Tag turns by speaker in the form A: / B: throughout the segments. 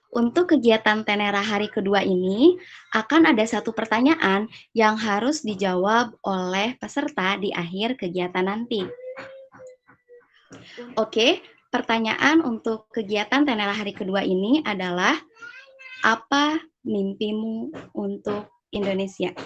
A: Untuk kegiatan Tenera hari kedua ini, akan ada satu pertanyaan yang harus dijawab oleh peserta di akhir kegiatan nanti. Oke, pertanyaan untuk kegiatan Tenera hari kedua ini adalah, apa mimpimu untuk Indonesia?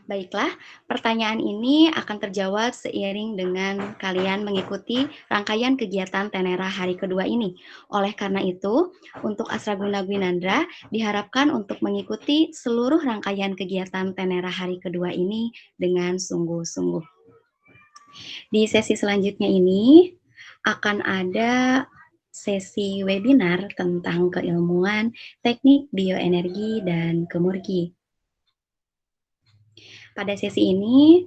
A: Baiklah, pertanyaan ini akan terjawab seiring dengan kalian mengikuti rangkaian kegiatan Tenera hari kedua ini. Oleh karena itu, untuk Asraguna Gwinandra diharapkan untuk mengikuti seluruh rangkaian kegiatan Tenera hari kedua ini dengan sungguh-sungguh. Di sesi selanjutnya ini akan ada sesi webinar tentang keilmuan teknik bioenergi dan kemurgi. Pada sesi ini,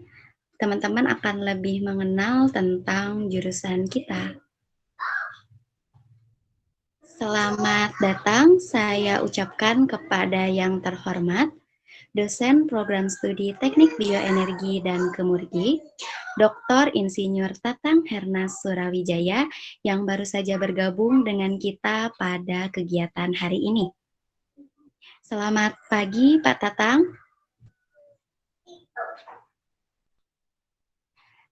A: teman-teman akan lebih mengenal tentang jurusan kita. Selamat datang, saya ucapkan kepada yang terhormat, dosen program studi teknik bioenergi dan kemurgi, Dr. Insinyur Tatang Hernas Surawijaya, yang baru saja bergabung dengan kita pada kegiatan hari ini. Selamat pagi, Pak Tatang.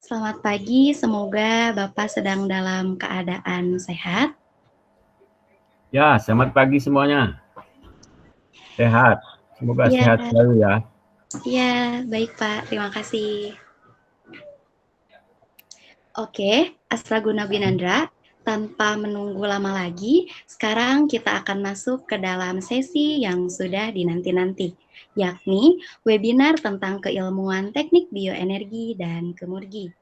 A: Selamat pagi, semoga Bapak sedang dalam keadaan sehat.
B: Ya, selamat pagi semuanya. Sehat, semoga sehat selalu ya.
A: Iya, baik Pak, terima kasih. Oke, Asraguna Gwinandra, tanpa menunggu lama lagi, sekarang kita akan masuk ke dalam sesi yang sudah dinanti-nanti, yakni webinar tentang keilmuan teknik bioenergi dan kemurgi.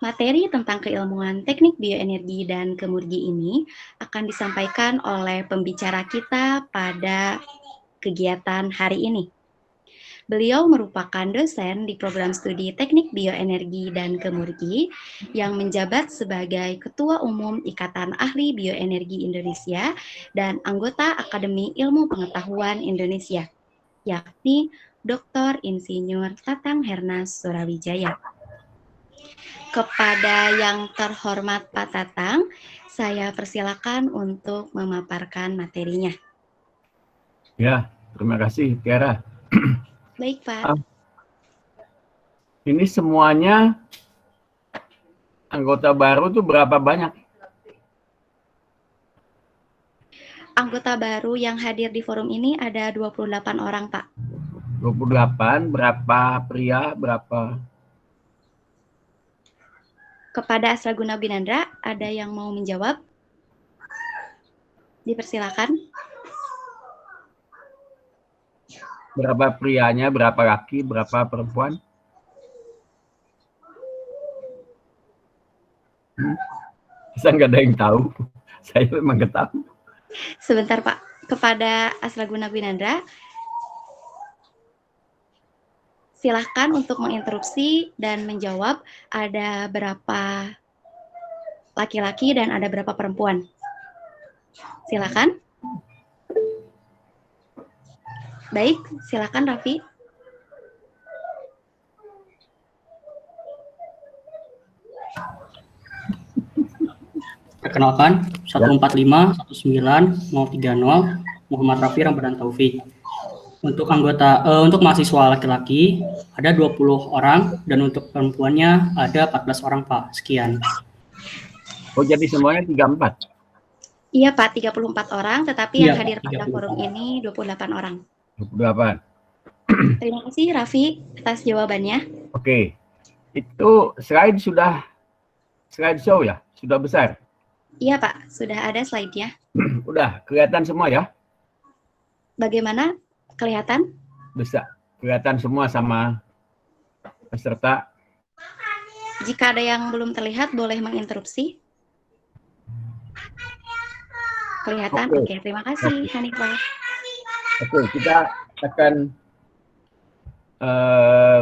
A: Materi tentang keilmuan teknik bioenergi dan kemurgi ini akan disampaikan oleh pembicara kita pada kegiatan hari ini. Beliau merupakan dosen di program studi teknik bioenergi dan kemurgi yang menjabat sebagai Ketua Umum Ikatan Ahli Bioenergi Indonesia dan anggota Akademi Ilmu Pengetahuan Indonesia, yakni Dr. Insinyur Tatang Hernas Surawijaya. Kepada yang terhormat Pak Tatang, saya persilakan untuk memaparkan materinya.
B: Ya, terima kasih Tiara.
A: Baik Pak.
B: Ini semuanya anggota baru tuh berapa banyak?
A: Anggota baru yang hadir di forum ini ada 28 orang, Pak.
B: 28, berapa pria, berapa?
A: Kepada Asraguna Gwinandra, ada yang mau menjawab? Dipersilakan.
B: Berapa prianya, berapa laki, berapa perempuan? Saya nggak ada yang tahu. Saya memang nggak tahu.
A: Sebentar, Pak. Kepada Asraguna Gwinandra, silahkan untuk menginterupsi dan menjawab ada berapa laki-laki dan ada berapa perempuan. Silakan. Baik, silakan Raffi.
C: Perkenalkan, 145-19030 Muhammad Raffi Ramadan Taufik. Untuk untuk mahasiswa laki-laki ada 20 orang dan untuk perempuannya ada 14 orang, Pak. Sekian.
B: Oh, jadi semuanya 34?
A: Iya, Pak, 34 orang, tetapi yang hadir pada forum ini 28 orang.
B: 28.
A: Terima kasih Raffi atas jawabannya.
B: Oke. Itu slide show ya? Sudah besar?
A: Iya Pak, sudah ada slide-nya.
B: Udah, kelihatan semua ya?
A: Bagaimana? Kelihatan?
B: Bisa. Kelihatan semua sama peserta.
A: Jika ada yang belum terlihat, boleh menginterupsi. Kelihatan? Oke, terima kasih Hanifah.
B: Oke, kita akan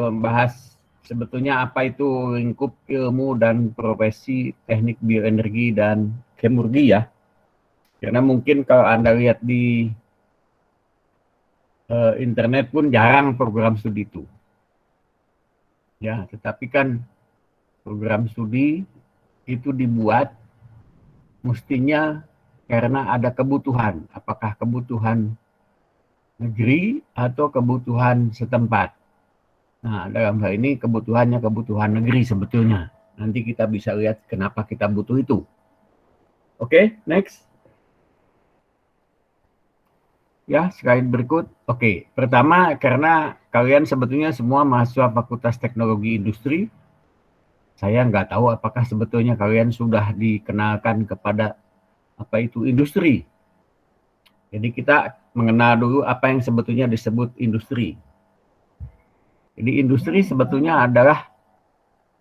B: membahas sebetulnya apa itu lingkup ilmu dan profesi teknik bioenergi dan kemurgi ya. Karena mungkin kalau Anda lihat di internet pun jarang program studi itu. Ya, tetapi kan program studi itu dibuat mestinya karena ada kebutuhan, apakah kebutuhan negeri atau kebutuhan setempat. Nah, dalam hal ini kebutuhannya kebutuhan negeri sebetulnya. Nanti kita bisa lihat kenapa kita butuh itu. Oke, next. Ya, slide berikut. Oke, pertama karena kalian sebetulnya semua mahasiswa Fakultas Teknologi Industri. Saya nggak tahu apakah sebetulnya kalian sudah dikenalkan kepada apa itu industri. Jadi kita mengenal dulu apa yang sebetulnya disebut industri. Jadi industri sebetulnya adalah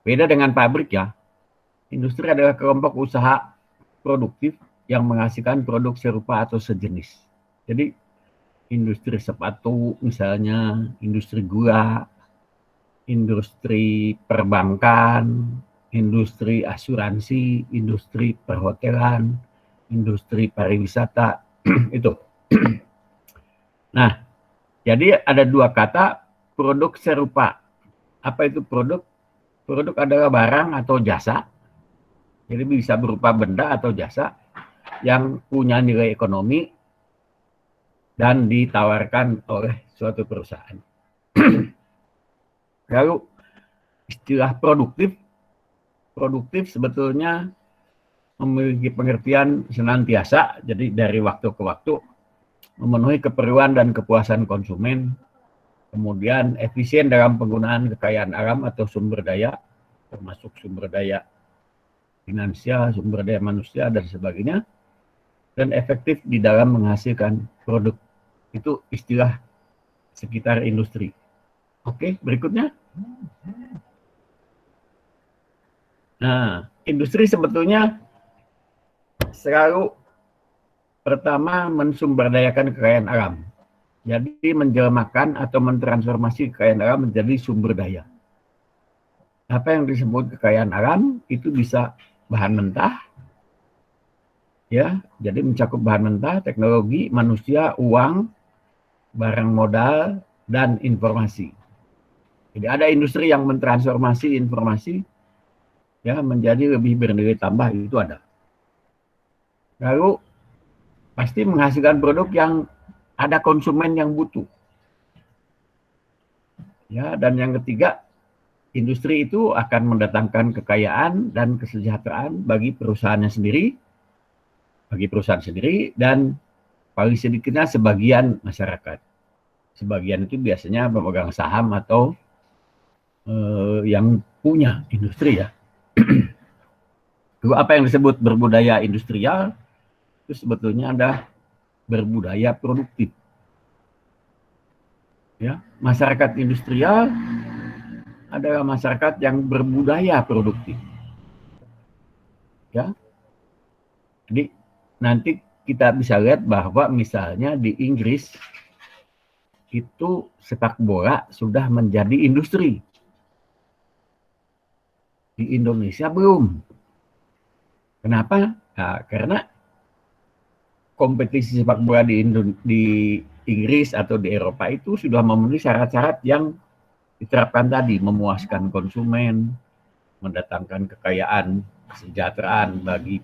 B: beda dengan pabrik ya. Industri adalah kelompok usaha produktif yang menghasilkan produk serupa atau sejenis. Jadi industri sepatu misalnya, industri gula, industri perbankan, industri asuransi, industri perhotelan, industri pariwisata, itu. Nah, jadi ada dua kata produk serupa. Apa itu produk? Produk adalah barang atau jasa. Jadi bisa berupa benda atau jasa yang punya nilai ekonomi dan ditawarkan oleh suatu perusahaan. Lalu istilah produktif sebetulnya memiliki pengertian senantiasa, jadi dari waktu ke waktu memenuhi keperluan dan kepuasan konsumen, kemudian efisien dalam penggunaan kekayaan alam atau sumber daya, termasuk sumber daya finansial, sumber daya manusia, dan sebagainya, dan efektif di dalam menghasilkan produk. Itu istilah sekitar industri. Oke, berikutnya. Nah, industri sebetulnya selalu pertama mensumberdayakan kekayaan alam. Jadi menjelmakan atau mentransformasi kekayaan alam menjadi sumber daya. Apa yang disebut kekayaan alam itu bisa bahan mentah, ya, jadi mencakup bahan mentah, teknologi, manusia, uang, barang modal, dan informasi. Jadi ada industri yang mentransformasi informasi ya menjadi lebih bernilai tambah, itu ada. Lalu pasti menghasilkan produk yang ada konsumen yang butuh. Ya, dan yang ketiga, industri itu akan mendatangkan kekayaan dan kesejahteraan bagi perusahaan sendiri, dan paling sedikitnya sebagian masyarakat. Sebagian itu biasanya pemegang saham atau yang punya industri ya. Lalu apa yang disebut berbudaya industrial itu sebetulnya ada berbudaya produktif. Ya, masyarakat industrial adalah masyarakat yang berbudaya produktif. Ya. Jadi nanti kita bisa lihat bahwa misalnya di Inggris itu sepak bola sudah menjadi industri. Di Indonesia belum. Kenapa? Nah, karena kompetisi sepak bola di Inggris atau di Eropa itu sudah memenuhi syarat-syarat yang diterapkan tadi, memuaskan konsumen, mendatangkan kekayaan, kesejahteraan bagi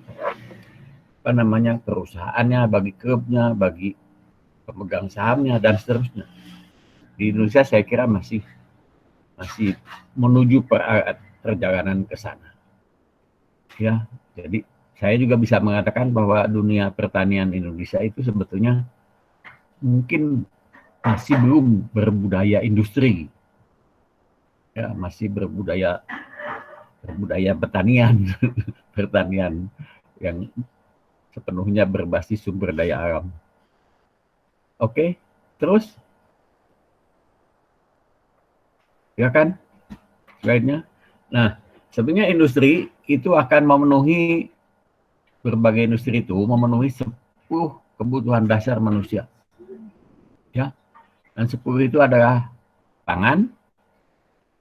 B: perusahaannya, bagi klubnya, bagi pemegang sahamnya, dan seterusnya. Di Indonesia saya kira masih menuju perjalanan ke sana. Ya, jadi saya juga bisa mengatakan bahwa dunia pertanian Indonesia itu sebetulnya mungkin masih belum berbudaya industri. Ya, masih berbudaya pertanian, pertanian yang sepenuhnya berbasis sumber daya alam. Oke, terus ya kan slide-nya. Nah, sebenarnya industri itu akan memenuhi berbagai industri itu memenuhi 10 kebutuhan dasar manusia. Ya. Dan 10 itu adalah pangan,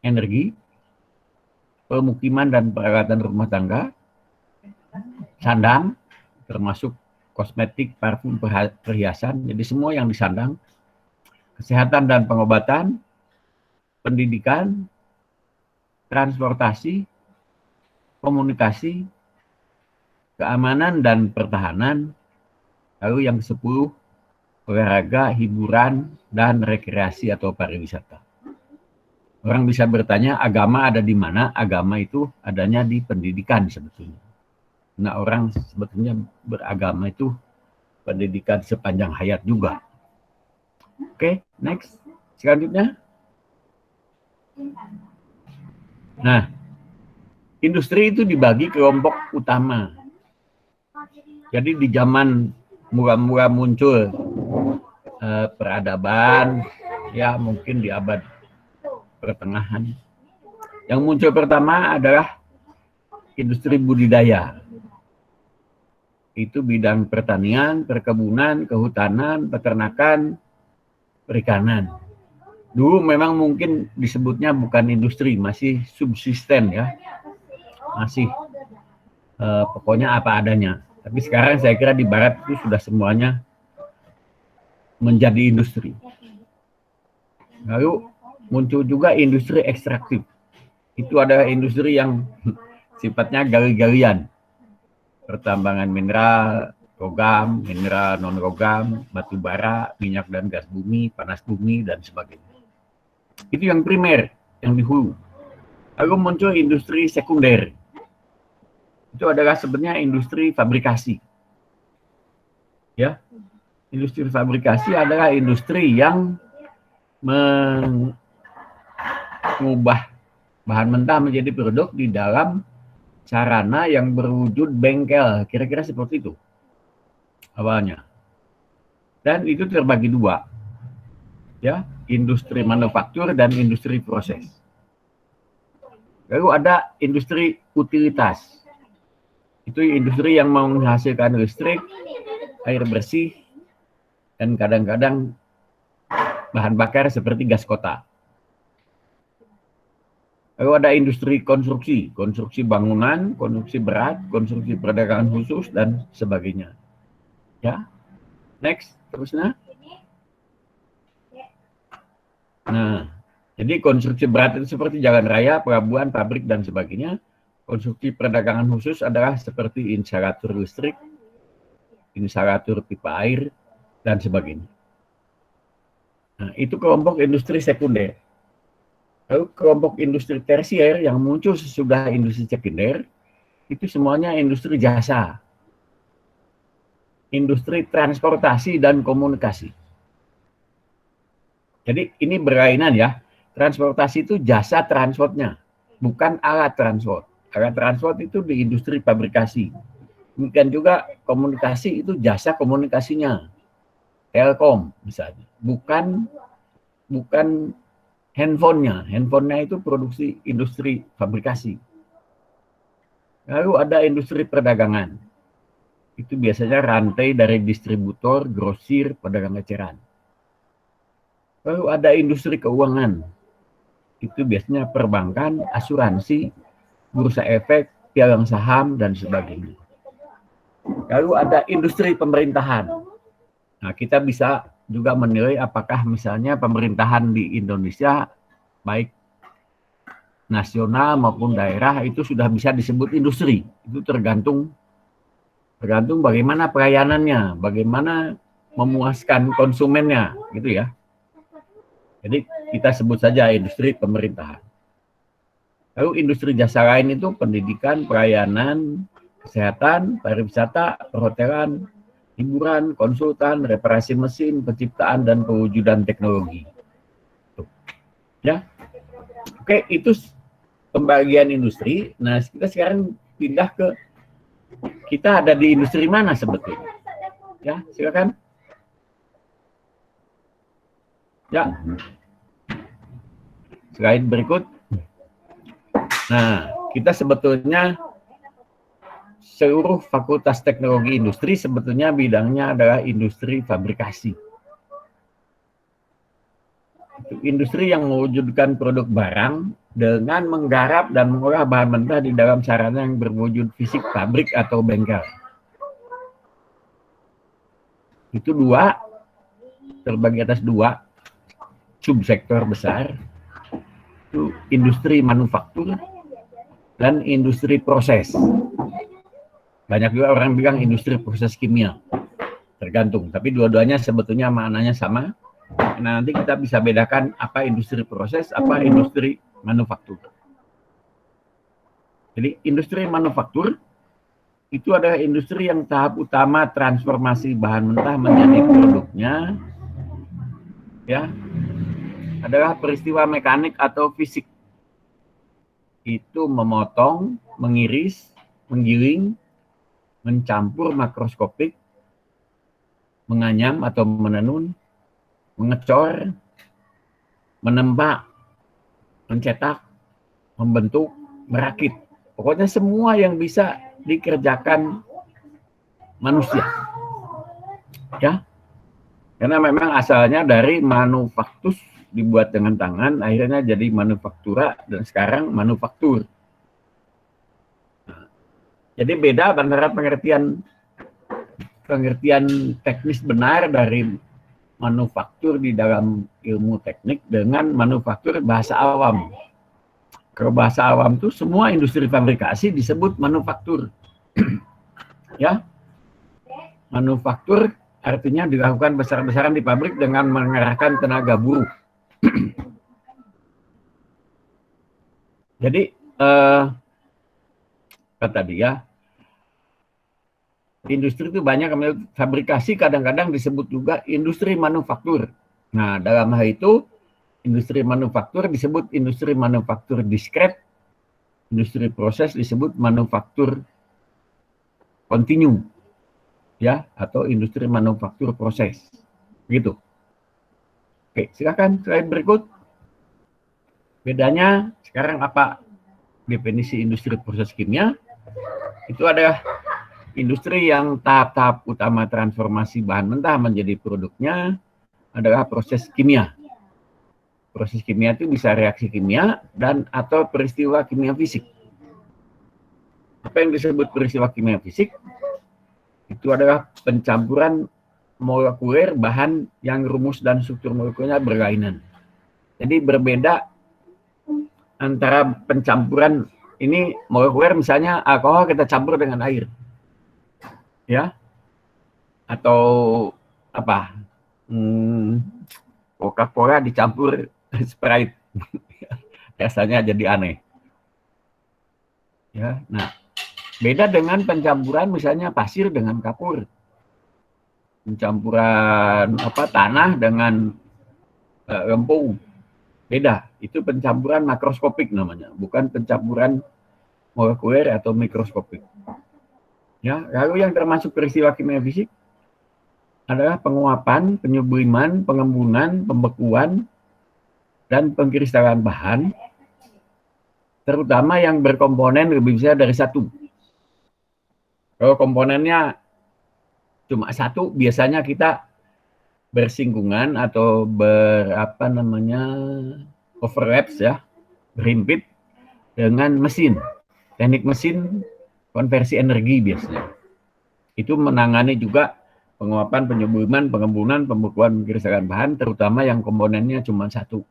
B: energi, pemukiman dan peralatan rumah tangga, sandang, termasuk kosmetik, parfum, perhiasan, jadi semua yang disandang, kesehatan dan pengobatan, pendidikan, transportasi, komunikasi, keamanan dan pertahanan, Lalu yang ke-10, olahraga, hiburan, dan rekreasi atau pariwisata. Orang bisa bertanya, agama ada di mana? Agama itu adanya di pendidikan sebetulnya. Nah, orang sebetulnya beragama itu pendidikan sepanjang hayat juga. Oke, next. Selanjutnya. Nah, industri itu dibagi kelompok utama. Jadi di zaman mula-mula muncul peradaban, ya mungkin di abad pertengahan. Yang muncul pertama adalah industri budidaya. Itu bidang pertanian, perkebunan, kehutanan, peternakan, perikanan. Dulu memang mungkin disebutnya bukan industri, masih subsisten ya. Masih pokoknya apa adanya. Tapi sekarang saya kira di barat itu sudah semuanya menjadi industri. Lalu muncul juga industri ekstraktif. Itu adalah industri yang sifatnya gali-galian. Pertambangan mineral, logam, mineral non-logam, batu bara, minyak dan gas bumi, panas bumi, dan sebagainya. Itu yang primer, yang di hulu. Lalu muncul industri sekunder. Itu adalah sebenarnya industri fabrikasi. Ya, industri fabrikasi adalah industri yang mengubah bahan mentah menjadi produk di dalam sarana yang berwujud bengkel, kira-kira seperti itu awalnya. Dan itu terbagi dua, ya, industri manufaktur dan industri proses. Lalu ada industri utilitas. Itu industri yang menghasilkan listrik, air bersih, dan kadang-kadang bahan bakar seperti gas kota. Lalu ada industri konstruksi, konstruksi bangunan, konstruksi berat, konstruksi perdagangan khusus, dan sebagainya. Ya, next, terusnya. Nah, jadi konstruksi berat itu seperti jalan raya, pelabuhan, pabrik, dan sebagainya. Konstruksi perdagangan khusus adalah seperti instalatur listrik, instalatur pipa air, dan sebagainya. Nah, itu kelompok industri sekunder. Lalu kelompok industri tersier yang muncul sesudah industri sekunder, itu semuanya industri jasa. Industri transportasi dan komunikasi. Jadi ini berlainan ya. Transportasi itu jasa transportnya, bukan alat transport. Alat transport itu di industri fabrikasi. Demikian juga komunikasi itu jasa komunikasinya. Telkom misalnya. Bukan handphonenya. Handphonenya itu produksi industri fabrikasi. Lalu ada industri perdagangan. Itu biasanya rantai dari distributor, grosir, pedagang eceran. Lalu ada industri keuangan. Itu biasanya perbankan, asuransi, bursa efek, piagam saham, dan sebagainya. Lalu ada industri pemerintahan. Nah, kita bisa juga menilai apakah misalnya pemerintahan di Indonesia, baik nasional maupun daerah, itu sudah bisa disebut industri. Itu tergantung bagaimana pelayanannya, bagaimana memuaskan konsumennya, gitu ya. Jadi kita sebut saja industri pemerintahan. Lalu industri jasa lain itu pendidikan, pelayanan, kesehatan, pariwisata, perhotelan, hiburan, konsultan, reparasi mesin, penciptaan, dan pewujudan teknologi. Tuh. Ya, oke, itu pembagian industri. Nah, kita sekarang pindah ke kita ada di industri mana sebetulnya? Ya, silakan. Ya, slide berikut. Nah, kita sebetulnya seluruh fakultas teknologi industri sebetulnya bidangnya adalah industri fabrikasi. Itu industri yang mewujudkan produk barang dengan menggarap dan mengolah bahan mentah di dalam sarana yang berwujud fisik pabrik atau bengkel. Itu dua, terbagi atas dua subsektor besar. Itu industri manufaktur dan industri proses. Banyak juga orang bilang industri proses kimia. tergantung. Tapi dua-duanya sebetulnya maknanya sama. Nah, nanti kita bisa bedakan apa industri proses, apa industri manufaktur. Jadi industri manufaktur itu adalah industri yang tahap utama transformasi bahan mentah menjadi produknya, ya, adalah peristiwa mekanik atau fisik. Itu memotong, mengiris, menggiling, mencampur makroskopik, menganyam atau menenun, mengecor, menempa, mencetak, membentuk, merakit. Pokoknya semua yang bisa dikerjakan manusia. Ya. Karena memang asalnya dari manufaktus, dibuat dengan tangan, akhirnya jadi manufaktura, dan sekarang manufaktur. Nah, jadi beda antara pengertian teknis benar dari manufaktur di dalam ilmu teknik dengan manufaktur bahasa awam. Kalau bahasa awam itu semua industri fabrikasi disebut manufaktur. Ya. Manufaktur artinya dilakukan besar-besaran di pabrik dengan mengerahkan tenaga buruh. Jadi kata dia, industri itu banyak, fabrikasi kadang-kadang disebut juga industri manufaktur. Nah, dalam hal itu industri manufaktur disebut industri manufaktur diskret, industri proses disebut manufaktur kontinu, ya, atau industri manufaktur proses, gitu. Oke, silakan slide berikut. Bedanya sekarang apa definisi industri proses kimia? Itu adalah industri yang tahap-tahap utama transformasi bahan mentah menjadi produknya adalah proses kimia. Proses kimia itu bisa reaksi kimia dan atau peristiwa kimia fisik. Apa yang disebut peristiwa kimia fisik? Itu adalah pencampuran molekuler bahan yang rumus dan struktur molekulnya berlainan. Jadi berbeda antara pencampuran ini molekuler, misalnya alkohol kita campur dengan air. Ya. Atau apa? Coca-Cola dicampur Sprite. Rasanya jadi aneh. Ya, nah, beda dengan pencampuran misalnya pasir dengan kapur. Pencampuran tanah dengan lempung. Beda, itu pencampuran makroskopik namanya, bukan pencampuran molekuler atau mikroskopik. Ya, lalu yang termasuk peristiwa kimia fisik adalah penguapan, penyubliman, pengembunan, pembekuan, dan pengkristalan bahan, terutama yang berkomponen lebih besar dari satu. Kalau komponennya cuma satu, biasanya kita bersinggungan atau overlaps, ya, berhimpit dengan mesin. Teknik mesin konversi energi biasanya. Itu menangani juga penguapan, penyubliman, pengembunan, pembekuan, pengkristalan bahan, terutama yang komponennya cuma satu.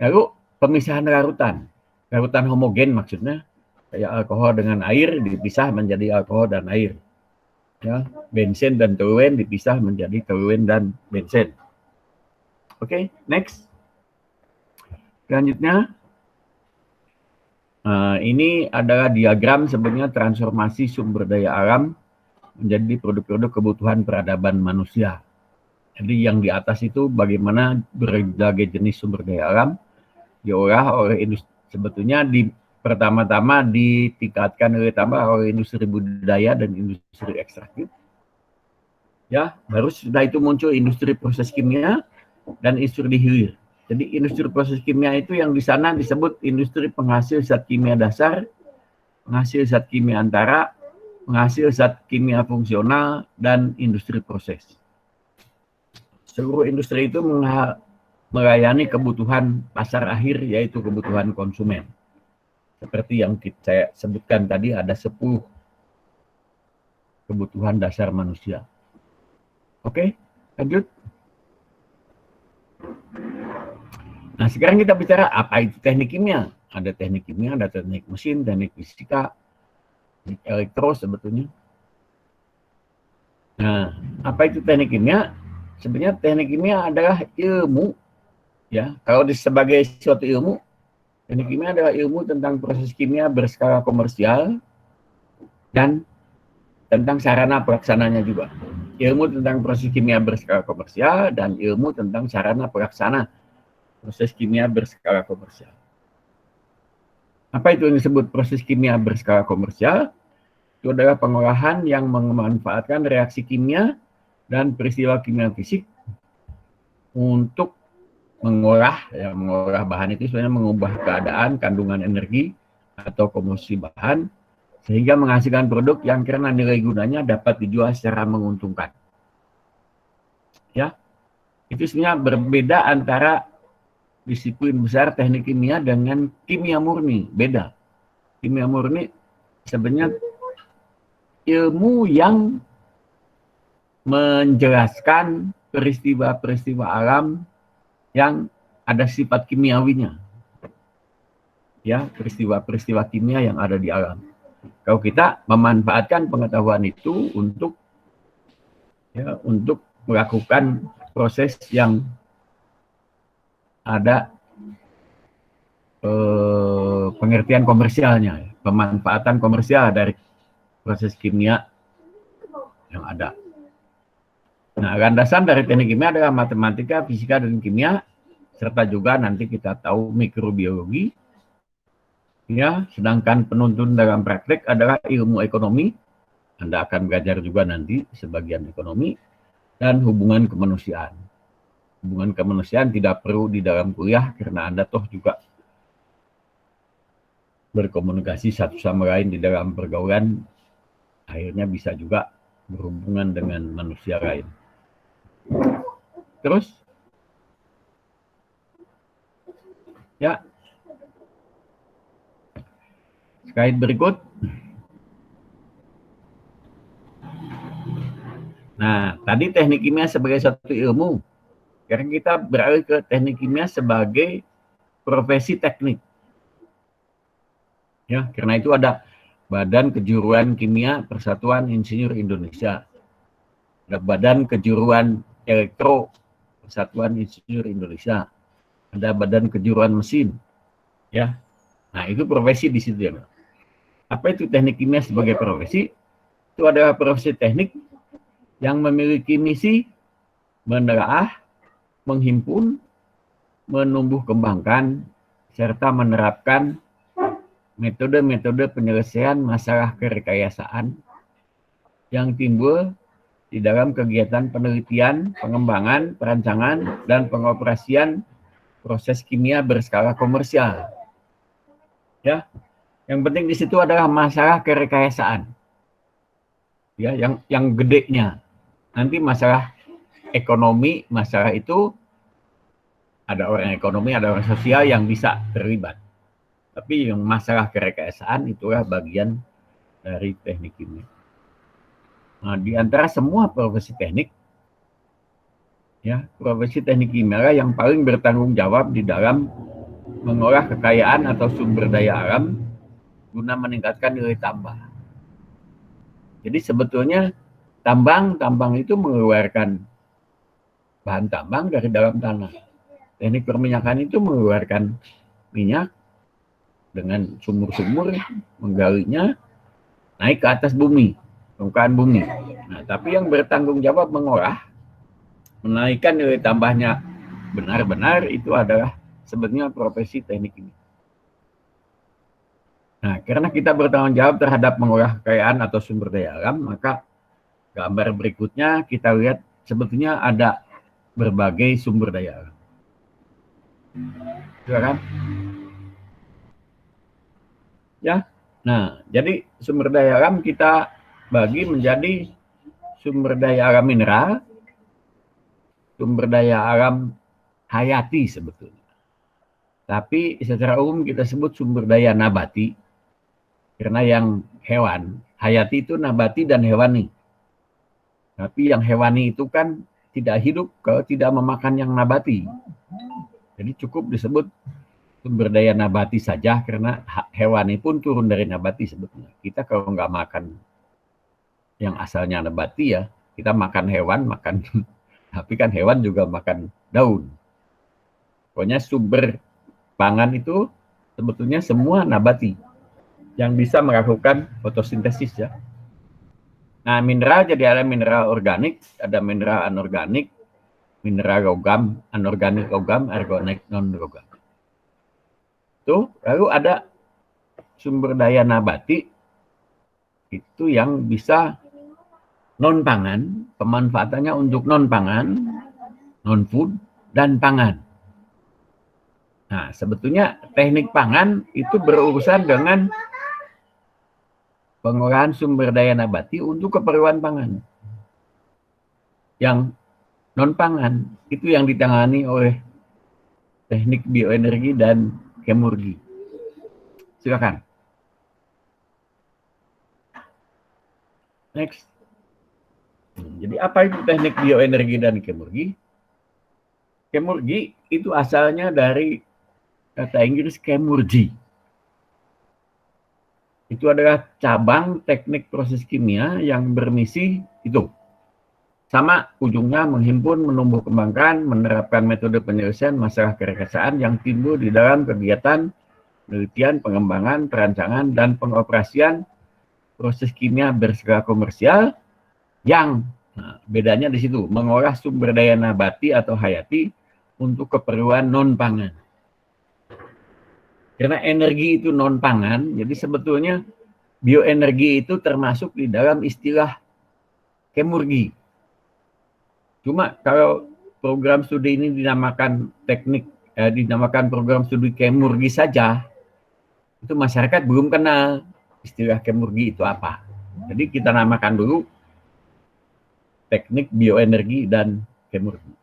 B: Lalu pemisahan larutan. Larutan homogen maksudnya, kayak alkohol dengan air dipisah menjadi alkohol dan air. Ya, bensin dan toluen dipisah menjadi toluen dan bensin. Oke, next. Selanjutnya, ini adalah diagram sebenarnya transformasi sumber daya alam menjadi produk-produk kebutuhan peradaban manusia. Jadi yang di atas itu bagaimana berbagai jenis sumber daya alam diolah oleh industri, sebetulnya pertama-tama ditingkatkan oleh industri budidaya dan industri ekstraktif. Ya, baru setelah itu muncul industri proses kimia dan industri hilir. Jadi industri proses kimia itu yang di sana disebut industri penghasil zat kimia dasar, penghasil zat kimia antara, penghasil zat kimia fungsional, dan industri proses. Seluruh industri itu melayani kebutuhan pasar akhir, yaitu kebutuhan konsumen. Seperti yang saya sebutkan tadi, ada 10 kebutuhan dasar manusia. Oke, lanjut. Nah, sekarang kita bicara apa itu teknik kimia. Ada teknik kimia, ada teknik mesin, teknik fisika, teknik elektro sebetulnya. Nah, apa itu teknik kimia? Sebenarnya teknik kimia adalah ilmu, ya. Kalau sebagai suatu ilmu, teknik kimia adalah ilmu tentang proses kimia berskala komersial dan tentang sarana pelaksananya juga. Ilmu tentang proses kimia berskala komersial dan ilmu tentang sarana pelaksana proses kimia berskala komersial. Apa itu yang disebut proses kimia berskala komersial? Itu adalah pengolahan yang memanfaatkan reaksi kimia dan peristiwa kimia fisik untuk mengolah bahan itu sebenarnya mengubah keadaan kandungan energi atau komposisi bahan sehingga menghasilkan produk yang karena nilai gunanya dapat dijual secara menguntungkan. Ya, itu sebenarnya berbeda antara disiplin besar teknik kimia dengan kimia murni, beda. Kimia murni sebenarnya ilmu yang menjelaskan peristiwa-peristiwa alam yang ada sifat kimiawinya. Ya, peristiwa-peristiwa kimia yang ada di alam. Kalau kita memanfaatkan pengetahuan itu untuk melakukan proses yang ada pengertian komersialnya, pemanfaatan komersial dari proses kimia yang ada. Nah, landasan dari teknik kimia adalah matematika, fisika, dan kimia, serta juga nanti kita tahu mikrobiologi. Ya, sedangkan penuntun dalam praktek adalah ilmu ekonomi. Anda akan belajar juga nanti sebagian ekonomi dan hubungan kemanusiaan. Hubungan kemanusiaan tidak perlu di dalam kuliah karena Anda toh juga berkomunikasi satu sama lain di dalam pergaulan, akhirnya bisa juga berhubungan dengan manusia lain. Terus, ya, slide berikut. Nah, tadi teknik kimia sebagai satu ilmu. Sekarang kita beralih ke teknik kimia sebagai profesi teknik. Ya, karena itu ada Badan Kejuruan Kimia Persatuan Insinyur Indonesia. Ada Badan Kejuruan Elektro Persatuan Insinyur Indonesia. Ada Badan Kejuruan Mesin. Ya. Nah, itu profesi di situ ya. Apa itu teknik kimia sebagai profesi? Itu adalah profesi teknik yang memiliki misi menelaah, menghimpun, menumbuh kembangkan, serta menerapkan metode-metode penyelesaian masalah kerekayasaan yang timbul di dalam kegiatan penelitian, pengembangan, perancangan, dan pengoperasian proses kimia berskala komersial. Ya, yang penting di situ adalah masalah kerekayasaan. Ya, yang gedenya. Nanti masalah ekonomi, masalah itu ada orang ekonomi, ada orang sosial yang bisa terlibat. Tapi yang masalah kerekayasaan itulah bagian dari teknik kimia. Nah, di antara semua profesi teknik, ya, profesi teknik kimia yang paling bertanggung jawab di dalam mengolah kekayaan atau sumber daya alam guna meningkatkan nilai tambah. Jadi sebetulnya tambang itu mengeluarkan bahan tambang dari dalam tanah. Teknik perminyakan itu mengeluarkan minyak dengan sumur-sumur, menggalinya, naik ke atas bumi, permukaan bumi. Nah, tapi yang bertanggung jawab mengolah, menaikkan nilai tambahnya benar-benar itu adalah sebetulnya profesi teknik ini. Nah, karena kita bertanggung jawab terhadap mengolah kekayaan atau sumber daya alam, maka gambar berikutnya kita lihat sebetulnya ada berbagai sumber daya alam. Silakan. Ya, nah, jadi sumber daya alam kita bagi menjadi sumber daya alam mineral, sumber daya alam hayati sebetulnya. Tapi secara umum kita sebut sumber daya nabati, karena yang hewan, hayati itu nabati dan hewani. Tapi yang hewani itu kan tidak hidup kalau tidak memakan yang nabati. Jadi cukup disebut sumber daya nabati saja karena hewani pun turun dari nabati sebetulnya. Kita kalau nggak makan yang asalnya nabati ya, Kita makan hewan, makan tapi kan hewan juga makan daun. Pokoknya sumber pangan itu sebetulnya semua nabati yang bisa melakukan fotosintesis ya. Nah, mineral jadi ada mineral organik, ada mineral anorganik, mineral logam, anorganik logam, organik non-logam. Tuh, lalu ada sumber daya nabati itu yang bisa non-pangan, pemanfaatannya untuk non-pangan, non-food, dan pangan. Nah, sebetulnya teknik pangan itu berurusan dengan pengolahan sumber daya nabati untuk keperluan pangan. Yang non-pangan itu yang ditangani oleh teknik bioenergi dan kemurgi. Silakan. Next. Jadi apa itu teknik bioenergi dan kemurgi? Kemurgi itu asalnya dari kata Inggris kemurgi. Itu adalah cabang teknik proses kimia yang bermisi itu. Sama ujungnya menghimpun, menumbuh kembangkan, menerapkan metode penyelesaian masalah kerekayasaan yang timbul di dalam kegiatan penelitian, pengembangan, perancangan, dan pengoperasian proses kimia berskala komersial yang bedanya di situ, mengolah sumber daya nabati atau hayati untuk keperluan non-pangan. Karena energi itu non-pangan, jadi sebetulnya bioenergi itu termasuk di dalam istilah kemurgi. Cuma kalau program studi ini dinamakan dinamakan program studi kemurgi saja, itu masyarakat belum kenal istilah kemurgi itu apa. Jadi kita namakan dulu teknik bioenergi dan kemurgi.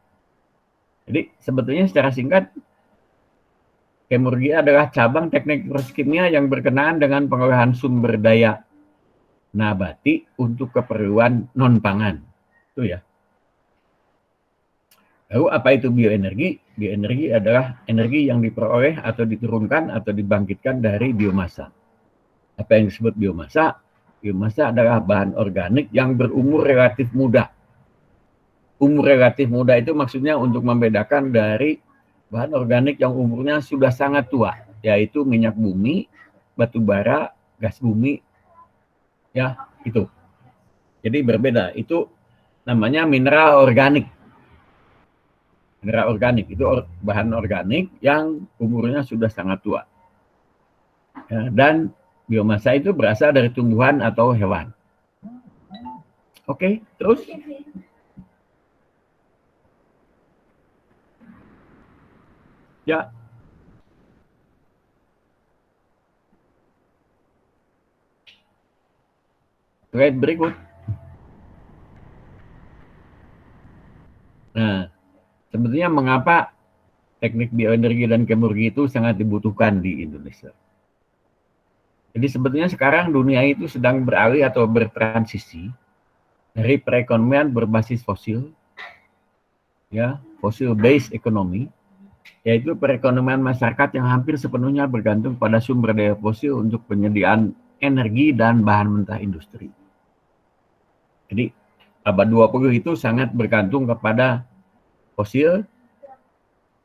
B: Jadi sebetulnya secara singkat, kemurgi adalah cabang teknik proses kimia yang berkenaan dengan pengolahan sumber daya nabati untuk keperluan non-pangan. Itu ya. Lalu apa itu bioenergi? Bioenergi adalah energi yang diperoleh atau diturunkan atau dibangkitkan dari biomasa. Apa yang disebut biomasa? Biomasa adalah bahan organik yang berumur relatif muda. Umur relatif muda itu maksudnya untuk membedakan dari bahan organik yang umurnya sudah sangat tua, yaitu minyak bumi, batu bara, gas bumi, ya itu. Jadi berbeda, itu namanya mineral organik. Mineral organik itu bahan organik yang umurnya sudah sangat tua. Ya, dan biomasa itu berasal dari tumbuhan atau hewan. Oke, terus? Ya. Slide berikut. Nah, sebetulnya mengapa teknik bioenergi dan kemurgi itu sangat dibutuhkan di Indonesia? Jadi sebetulnya sekarang dunia itu sedang beralih atau bertransisi dari perekonomian berbasis fosil, ya, fossil based economy, yaitu perekonomian masyarakat yang hampir sepenuhnya bergantung pada sumber daya fosil untuk penyediaan energi dan bahan mentah industri. Jadi abad 20 itu sangat bergantung kepada fosil,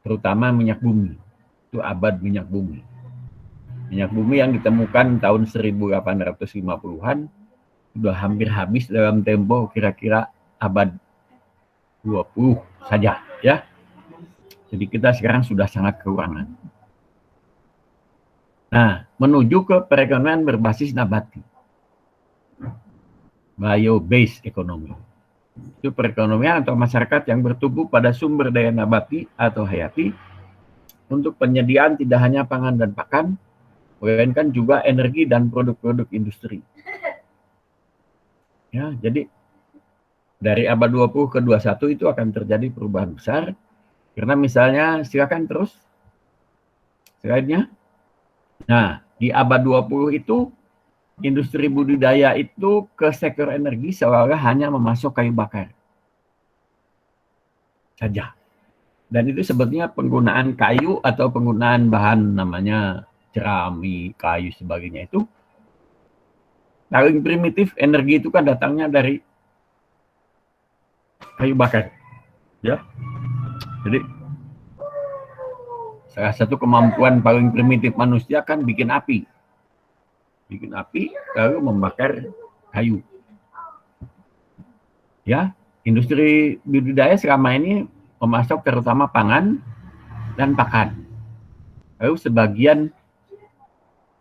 B: terutama minyak bumi. Itu abad minyak bumi. Minyak bumi yang ditemukan tahun 1850-an sudah hampir habis dalam tempo kira-kira abad 20 saja, ya. Jadi kita sekarang sudah sangat kekurangan. Nah, menuju ke perekonomian berbasis nabati. Bio-based economy. Itu perekonomian atau masyarakat yang bertumbuh pada sumber daya nabati atau hayati untuk penyediaan tidak hanya pangan dan pakan, melainkan juga energi dan produk-produk industri. Ya, jadi dari abad 20 ke 21 itu akan terjadi perubahan besar. Karena misalnya, silakan terus slide-nya. Nah, di abad 20 itu industri budidaya itu ke sektor energi seolah-olah hanya memasok kayu bakar saja. Dan itu sebetulnya penggunaan kayu atau penggunaan bahan namanya jerami, kayu sebagainya itu paling primitif. Energi itu kan datangnya dari kayu bakar. Ya. Jadi salah satu kemampuan paling primitif manusia kan bikin api. Bikin api lalu membakar kayu. Ya, industri budidaya selama ini memasok terutama pangan dan pakan. Lalu sebagian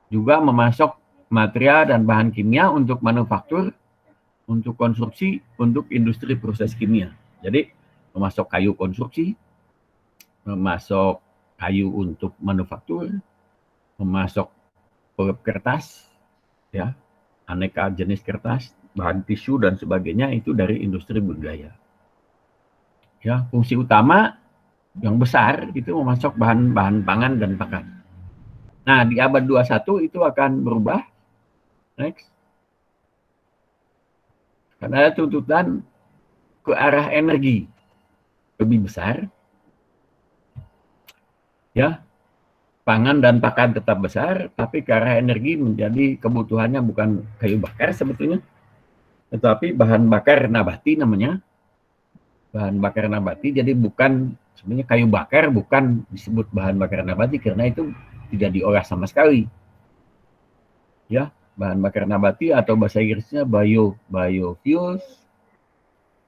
B: juga memasok material dan bahan kimia untuk manufaktur, untuk konstruksi, untuk industri proses kimia. Jadi memasok kayu konstruksi, memasok kayu untuk manufaktur, memasok kertas, ya, aneka jenis kertas, bahan tisu dan sebagainya itu dari industri budidaya. Ya, fungsi utama yang besar itu memasok bahan-bahan pangan dan pakan. Nah, di abad 21 itu akan berubah. Next. Karena ada tuntutan ke arah energi lebih besar. Ya, pangan dan pakan tetap besar, tapi ke arah energi menjadi kebutuhannya bukan kayu bakar sebetulnya, tetapi bahan bakar nabati namanya. Bahan bakar nabati, jadi bukan sebenarnya kayu bakar bukan disebut bahan bakar nabati karena itu tidak diolah sama sekali. Ya, bahan bakar nabati atau bahasa Inggrisnya biofuels,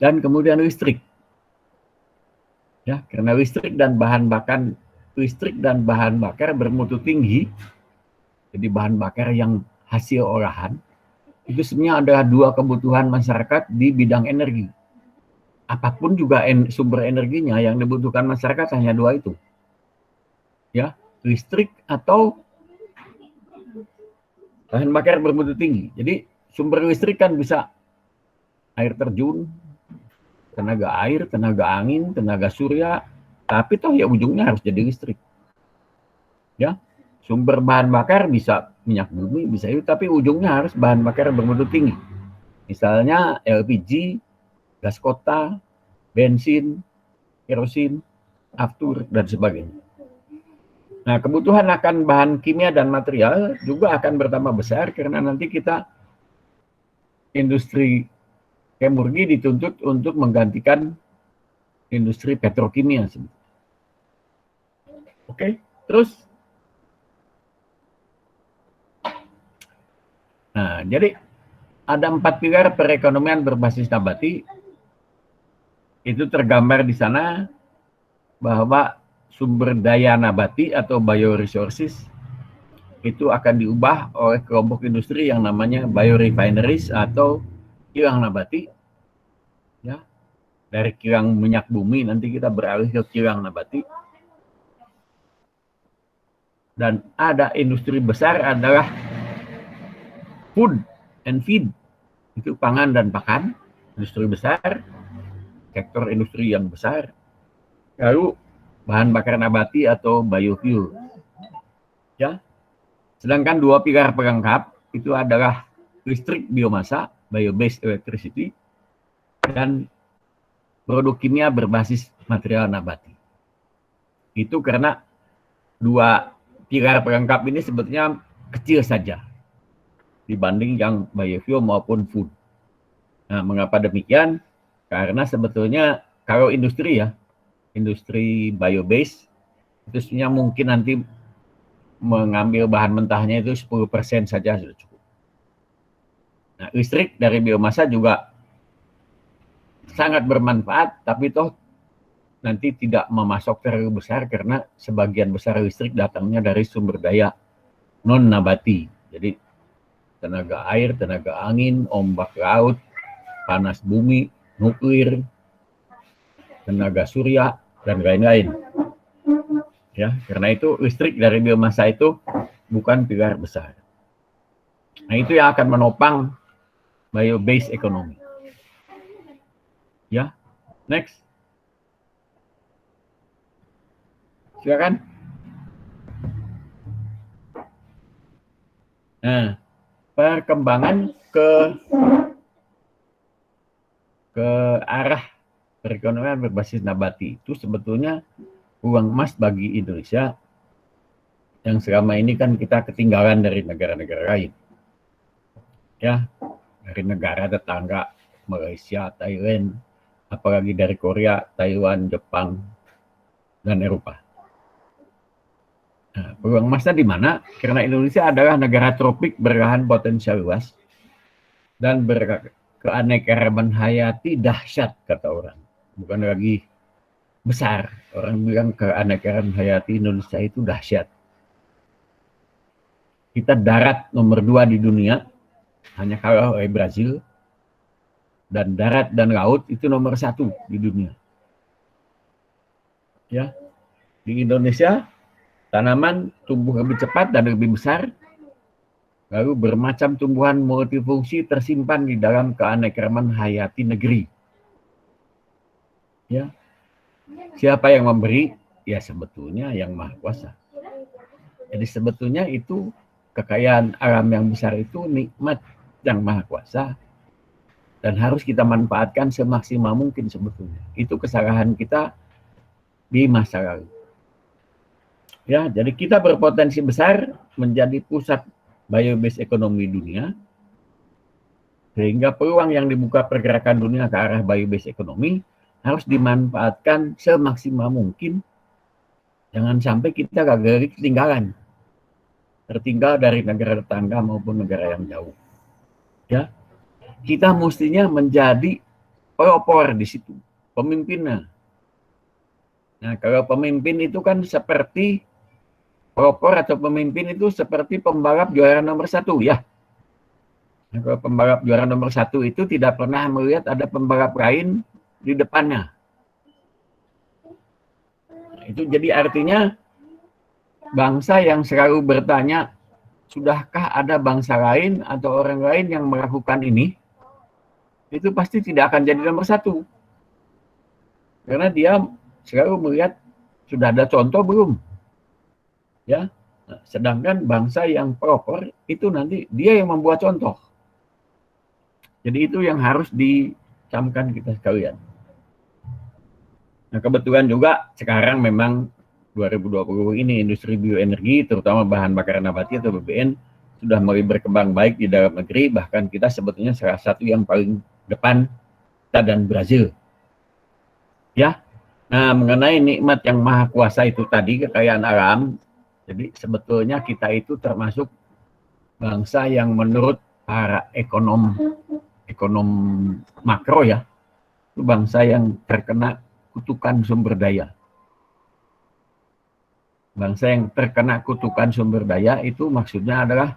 B: dan kemudian listrik. Ya, karena listrik dan bahan bakar bermutu tinggi, jadi bahan bakar yang hasil olahan, itu sebenarnya adalah dua kebutuhan masyarakat di bidang energi. Apapun juga sumber energinya yang dibutuhkan masyarakat hanya dua itu. Ya, listrik atau bahan bakar bermutu tinggi. Jadi sumber listrik kan bisa air terjun, tenaga air, tenaga angin, tenaga surya, tapi toh ya ujungnya harus jadi listrik. Ya, sumber bahan bakar bisa minyak bumi, bisa itu, tapi ujungnya harus bahan bakar bermutu tinggi. Misalnya LPG, gas kota, bensin, kerosin, aftur, dan sebagainya. Nah, kebutuhan akan bahan kimia dan material juga akan bertambah besar karena nanti kita industri kemurni dituntut untuk menggantikan industri petrokimia. Oke, terus. Nah, jadi ada 4 pilar perekonomian berbasis nabati. Itu tergambar di sana bahwa sumber daya nabati atau bioresources itu akan diubah oleh kelompok industri yang namanya biorefineries atau kilang nabati. Ya, dari kilang minyak bumi nanti kita beralih ke kilang nabati. Dan ada industri besar adalah food and feed, itu pangan dan pakan, industri besar, sektor industri yang besar. Lalu bahan bakar nabati atau biofuel. Ya. Sedangkan dua pilar pelengkap itu adalah listrik biomasa, bio-based electricity, dan produk kimia berbasis material nabati. Itu karena dua pilar pelengkap ini sebetulnya kecil saja dibanding yang biofuel maupun food. Nah, mengapa demikian? Karena sebetulnya kalau industri ya, industri bio-based itu sebenarnya mungkin nanti mengambil bahan mentahnya itu 10% saja sudah cukup. Nah, listrik dari biomasa juga sangat bermanfaat, tapi toh nanti tidak memasok terlalu besar karena sebagian besar listrik datangnya dari sumber daya non nabati. Jadi tenaga air, tenaga angin, ombak laut, panas bumi, nuklir, tenaga surya, dan lain-lain. Ya, karena itu listrik dari biomasa itu bukan pilar besar. Nah, itu yang akan menopang bio-based economy. Ya, next. Silakan. Nah, perkembangan ke arah perekonomian berbasis nabati itu sebetulnya uang emas bagi Indonesia yang selama ini kan kita ketinggalan dari negara-negara lain. Ya, dari negara tetangga Malaysia, Thailand, apalagi dari Korea, Taiwan, Jepang, dan Eropa. Nah, peluang emasnya di mana? Karena Indonesia adalah negara tropik berlahan potensial luas dan berkeanekaragaman hayati dahsyat, kata orang. Bukan lagi besar. Orang bilang keanekaragaman hayati Indonesia itu dahsyat. Kita darat nomor 2 di dunia, hanya kalah oleh Brazil. Dan darat dan laut itu nomor 1 di dunia. Ya, di Indonesia tanaman tumbuh lebih cepat dan lebih besar, lalu bermacam tumbuhan multifungsi tersimpan di dalam keanekaragaman hayati negeri. Ya, siapa yang memberi? Ya sebetulnya yang Maha Kuasa. Jadi sebetulnya itu kekayaan alam yang besar itu nikmat yang Maha Kuasa dan harus kita manfaatkan semaksimal mungkin sebetulnya. Itu kesalahan kita di masa lalu. Ya, jadi kita berpotensi besar menjadi pusat biobased ekonomi dunia, sehingga peluang yang dibuka pergerakan dunia ke arah biobased ekonomi harus dimanfaatkan semaksimal mungkin. Jangan sampai kita gagal ketinggalan, tertinggal dari negara tetangga maupun negara yang jauh. Ya, kita mestinya menjadi pelopor di situ, pemimpinnya. Nah, kalau pemimpin itu kan seperti pelopor atau pemimpin itu seperti pembalap juara nomor 1 ya. Nah, kalau pembalap juara nomor 1 itu tidak pernah melihat ada pembalap lain di depannya. Nah, itu jadi artinya bangsa yang selalu bertanya, sudahkah ada bangsa lain atau orang lain yang melakukan ini? Itu pasti tidak akan jadi nomor 1. Karena dia selalu melihat sudah ada contoh belum. Ya, nah, sedangkan bangsa yang pelopor itu nanti dia yang membuat contoh. Jadi itu yang harus dicamkan kita sekalian. Nah, kebetulan juga sekarang memang 2020 ini industri bioenergi terutama bahan bakar nabati atau BBN sudah mulai berkembang baik di dalam negeri, bahkan kita sebetulnya salah satu yang paling depan, kita dan Brazil. Ya. Nah, mengenai nikmat yang Maha Kuasa itu tadi, kekayaan alam, jadi sebetulnya kita itu termasuk bangsa yang menurut para ekonom makro ya, itu bangsa yang terkena kutukan sumber daya. Bangsa yang terkena kutukan sumber daya itu maksudnya adalah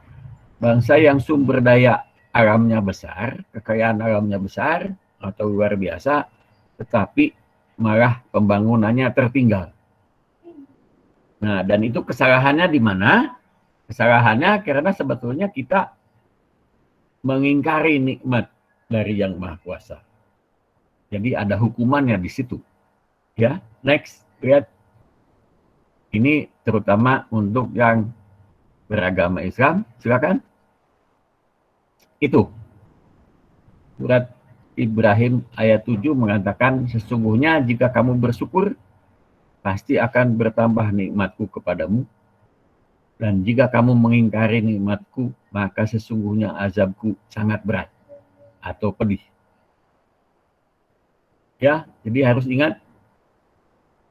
B: bangsa yang sumber daya alamnya besar, kekayaan alamnya besar atau luar biasa, tetapi malah pembangunannya tertinggal. Nah, dan itu kesalahannya di mana? Kesalahannya karena sebetulnya kita mengingkari nikmat dari Yang Maha Kuasa. Jadi ada hukumannya di situ. Ya, next, lihat. Ini terutama untuk yang beragama Islam, silakan. Itu. Surat Ibrahim ayat 7 mengatakan, sesungguhnya jika kamu bersyukur, pasti akan bertambah nikmatku kepadamu. Dan jika kamu mengingkari nikmatku, maka sesungguhnya azabku sangat berat atau pedih. Ya, jadi harus ingat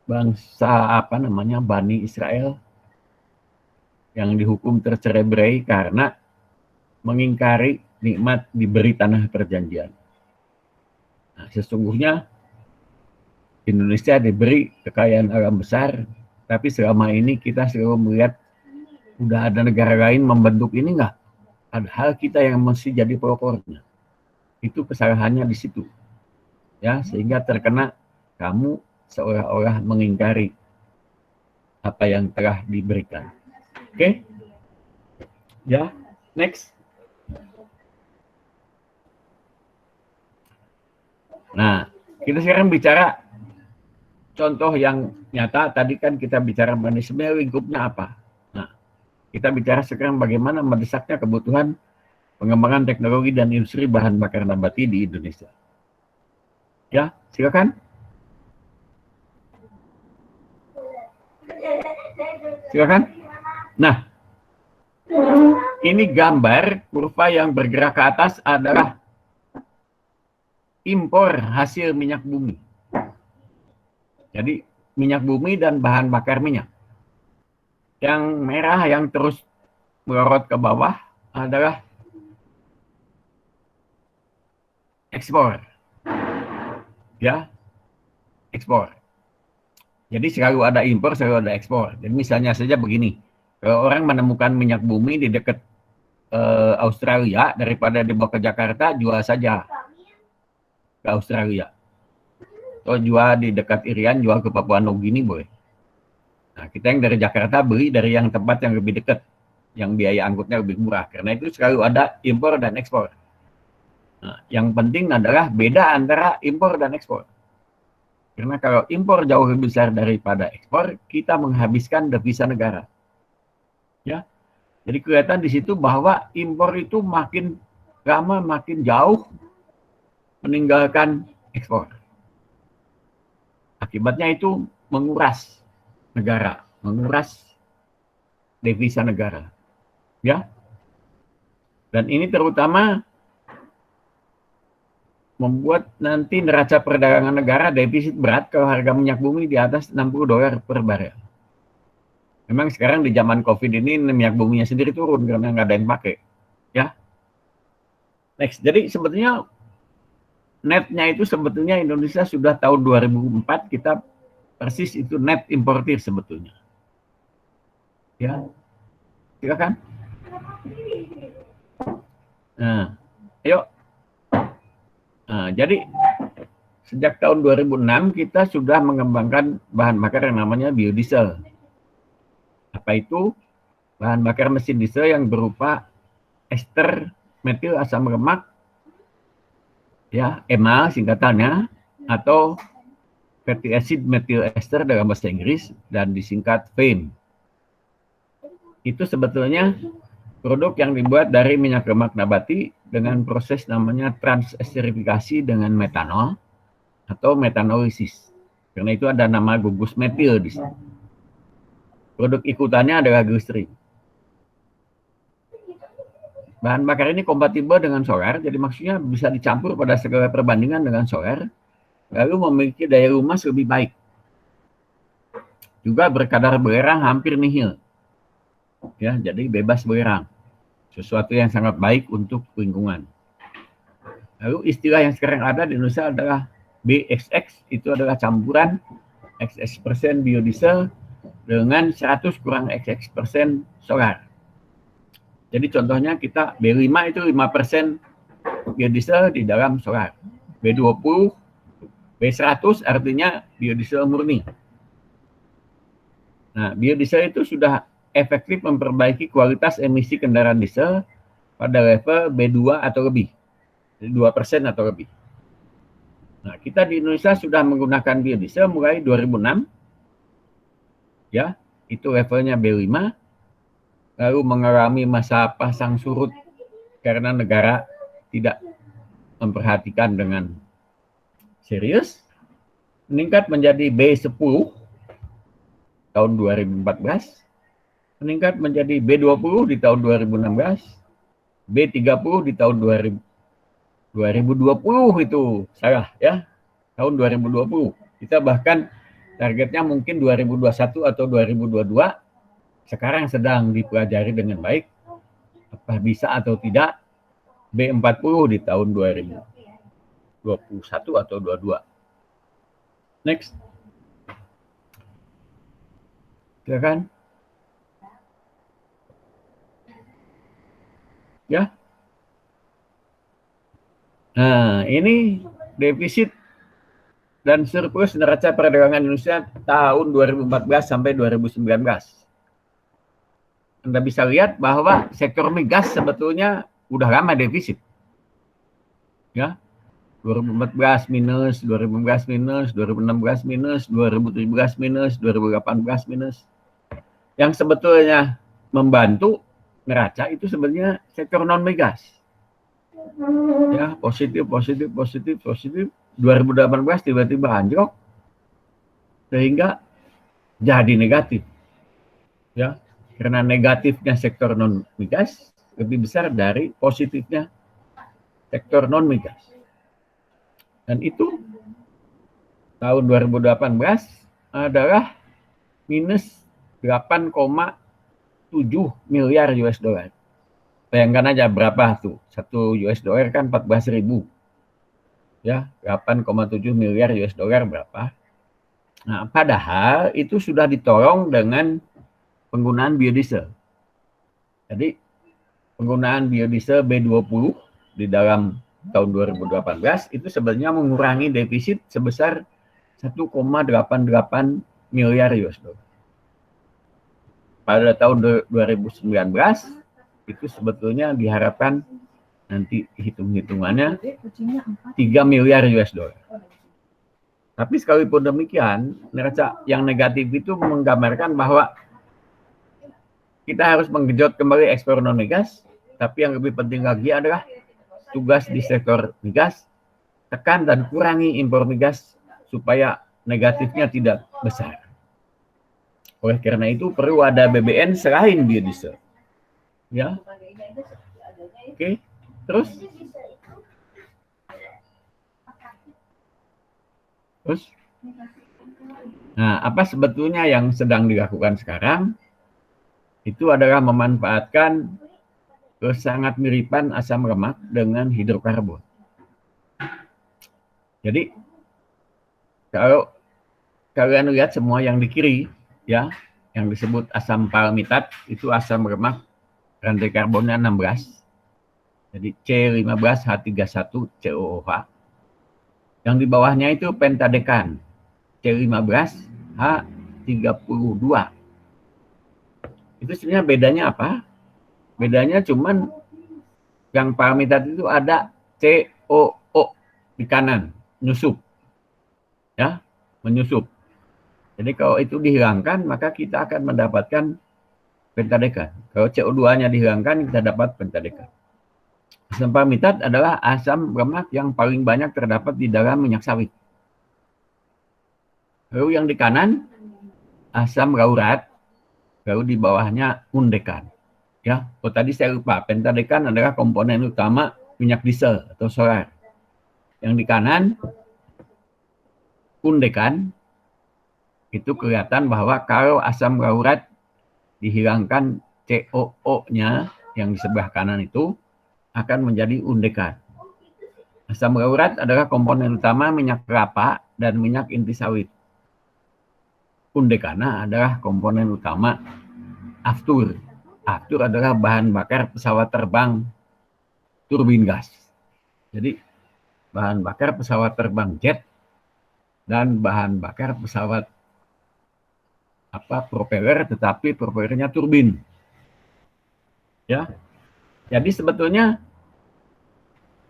B: bangsa Bani Israel yang dihukum tercerai-berai karena mengingkari nikmat diberi tanah perjanjian. Nah, sesungguhnya Indonesia diberi kekayaan alam besar, tapi selama ini kita selalu melihat udah ada negara lain membentuk ini enggak? Padahal kita yang mesti jadi pelopornya. Itu kesalahannya di situ. Ya, sehingga terkena kamu seolah-olah mengingkari apa yang telah diberikan. Oke? Ya, next. Nah, kita sekarang bicara contoh yang nyata. Tadi kan kita bicara manajemen lingkupnya apa. Nah, kita bicara sekarang bagaimana mendesaknya kebutuhan pengembangan teknologi dan industri bahan bakar nabati di Indonesia. Ya, silakan. Silakan. Nah, ini gambar kurva yang bergerak ke atas adalah impor hasil minyak bumi. Jadi minyak bumi dan bahan bakar minyak. Yang merah yang terus melorot ke bawah adalah ekspor. Ya, ekspor. Jadi selalu ada impor, selalu ada ekspor. Jadi misalnya saja begini, kalau orang menemukan minyak bumi di dekat Australia, daripada dibawa ke Jakarta, jual saja ke Australia. Atau jual di dekat Irian, jual ke Papua Nugini boleh. Nah, kita yang dari Jakarta beli dari yang tempat yang lebih dekat, yang biaya angkutnya lebih murah. Karena itu selalu ada impor dan ekspor. Nah, yang penting adalah beda antara impor dan ekspor. Karena kalau impor jauh lebih besar daripada ekspor, kita menghabiskan devisa negara. Ya, jadi kelihatan di situ bahwa impor itu makin lama makin jauh meninggalkan ekspor. Akibatnya itu menguras negara, menguras devisa negara. Ya. Dan ini terutama membuat nanti neraca perdagangan negara defisit berat kalau harga minyak bumi di atas $60 per barel. Memang sekarang di zaman COVID ini minyak buminya sendiri turun karena nggak ada yang pakai. Ya. Next, jadi sebetulnya netnya itu sebetulnya Indonesia sudah tahun 2004 kita persis itu net importir sebetulnya. Ya, silakan. Nah, ayo. Nah, jadi sejak tahun 2006 kita sudah mengembangkan bahan bakar yang namanya biodiesel. Apa itu? Bahan bakar mesin diesel yang berupa ester metil asam lemak, ya, EMA singkatannya, atau fatty acid methyl ester dalam bahasa Inggris dan disingkat FAME. Itu sebetulnya produk yang dibuat dari minyak lemak nabati dengan proses namanya transesterifikasi dengan metanol atau metanolisis. Karena itu ada nama gugus metil di sini. Produk ikutannya adalah glycerin. Bahan bakar ini kompatibel dengan solar, jadi maksudnya bisa dicampur pada segala perbandingan dengan solar, lalu memiliki daya lumas lebih baik. Juga berkadar belerang hampir nihil. Ya, jadi bebas belerang. Sesuatu yang sangat baik untuk lingkungan. Lalu istilah yang sekarang ada di Indonesia adalah BXX, itu adalah campuran XX% biodiesel dengan 100 kurang XX% solar. Jadi contohnya kita B5 itu 5% biodiesel di dalam solar. B20, B100 artinya biodiesel murni. Nah, biodiesel itu sudah efektif memperbaiki kualitas emisi kendaraan diesel pada level B2 atau lebih. 2% atau lebih. Nah, kita di Indonesia sudah menggunakan biodiesel mulai 2006. Ya, itu levelnya B5. Lalu mengalami masa pasang surut karena negara tidak memperhatikan dengan serius. Meningkat menjadi B10 tahun 2014. Meningkat menjadi B20 di tahun 2016, B30 di tahun 2020 itu salah ya, tahun 2020. Kita bahkan targetnya mungkin 2021 atau 2022, sekarang sedang dipelajari dengan baik, apa bisa atau tidak B40 di tahun 2021 atau 22. Next. Silakan. Ya. Nah, ini defisit dan surplus neraca perdagangan Indonesia tahun 2014 sampai 2019. Anda bisa lihat bahwa sektor migas sebetulnya udah lama defisit. Ya. 2014 minus, 2015 minus, 2016 minus, 2017 minus, 2018 minus. Yang sebetulnya membantu neraca itu sebenarnya sektor non migas. Ya, positif. 2018 tiba-tiba anjlok sehingga jadi negatif. Ya, karena negatifnya sektor non migas lebih besar dari positifnya sektor non migas. Dan itu tahun 2018 adalah minus 8,7 miliar US dollar. Bayangkan aja berapa tuh, 1 US dollar kan 14.000. Ya, 8,7 miliar US dollar berapa? Nah, padahal itu sudah ditolong dengan penggunaan biodiesel. Jadi, penggunaan biodiesel B20 di dalam tahun 2018 itu sebenarnya mengurangi defisit sebesar 1,88 miliar US dollar. Pada tahun 2019 itu sebetulnya diharapkan nanti hitung-hitungannya 3 miliar US dollar. Tapi sekalipun demikian, neraca yang negatif itu menggambarkan bahwa kita harus menggenjot kembali ekspor non-migas, tapi yang lebih penting lagi adalah tugas di sektor migas, tekan dan kurangi impor migas supaya negatifnya tidak besar. Oleh karena itu perlu ada BBN selain biodiesel. Ya. Oke. Terus? Nah, apa sebetulnya yang sedang dilakukan sekarang? Itu adalah memanfaatkan sangat miripan asam lemak dengan hidrokarbon. Jadi, kalau kalian lihat semua yang di kiri, ya, yang disebut asam palmitat, itu asam lemak rantai karbonnya 16. Jadi C15H31COOH. Yang di bawahnya itu pentadekan, C15H32. Itu sebenarnya bedanya apa? Bedanya cuman yang palmitat itu ada COO di kanan, menyusup. Ya, menyusup. Jadi kalau itu dihilangkan, maka kita akan mendapatkan pentadekan. Kalau CO2-nya dihilangkan, kita dapat pentadekan. Asam palmitat adalah asam lemak yang paling banyak terdapat di dalam minyak sawit. Lalu yang di kanan, asam laurat. Lalu di bawahnya undekan. Ya, oh tadi saya lupa, pentadekan adalah komponen utama minyak diesel atau solar. Yang di kanan, undekan, itu kelihatan bahwa kalau asam laurat dihilangkan COO-nya yang di sebelah kanan itu akan menjadi undekan. Asam laurat adalah komponen utama minyak kelapa dan minyak inti sawit. Undekana adalah komponen utama aftur. Aftur adalah bahan bakar pesawat terbang turbin gas. Jadi bahan bakar pesawat terbang jet dan bahan bakar pesawat propeller, tetapi propellernya turbin. Ya. Jadi sebetulnya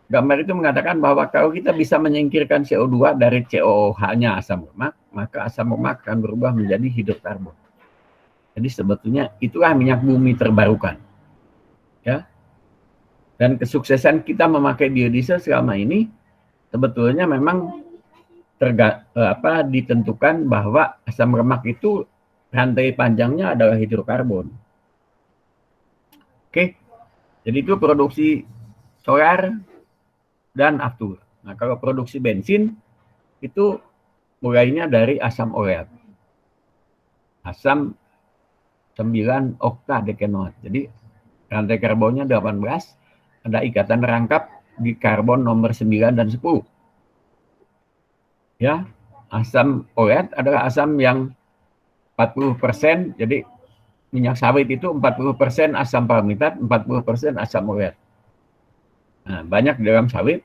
B: gambar itu mengatakan bahwa kalau kita bisa menyingkirkan CO2 dari COOH-nya asam lemak, maka asam lemak akan berubah menjadi hidrokarbon. Jadi sebetulnya itulah minyak bumi terbarukan. Ya. Dan kesuksesan kita memakai biodiesel selama ini sebetulnya memang ditentukan bahwa asam lemak itu rantai panjangnya adalah hidrokarbon. Oke. Jadi itu produksi solar dan aftur. Nah, kalau produksi bensin itu mulainya dari asam oreat. Asam 9 oktadekanoat. Jadi rantai karbonnya 18, ada ikatan rangkap di karbon nomor 9 dan 10. Ya, asam oreat adalah asam yang 40%, jadi minyak sawit itu 40% asam palmitat, 40% asam ureat. Nah, banyak di dalam sawit.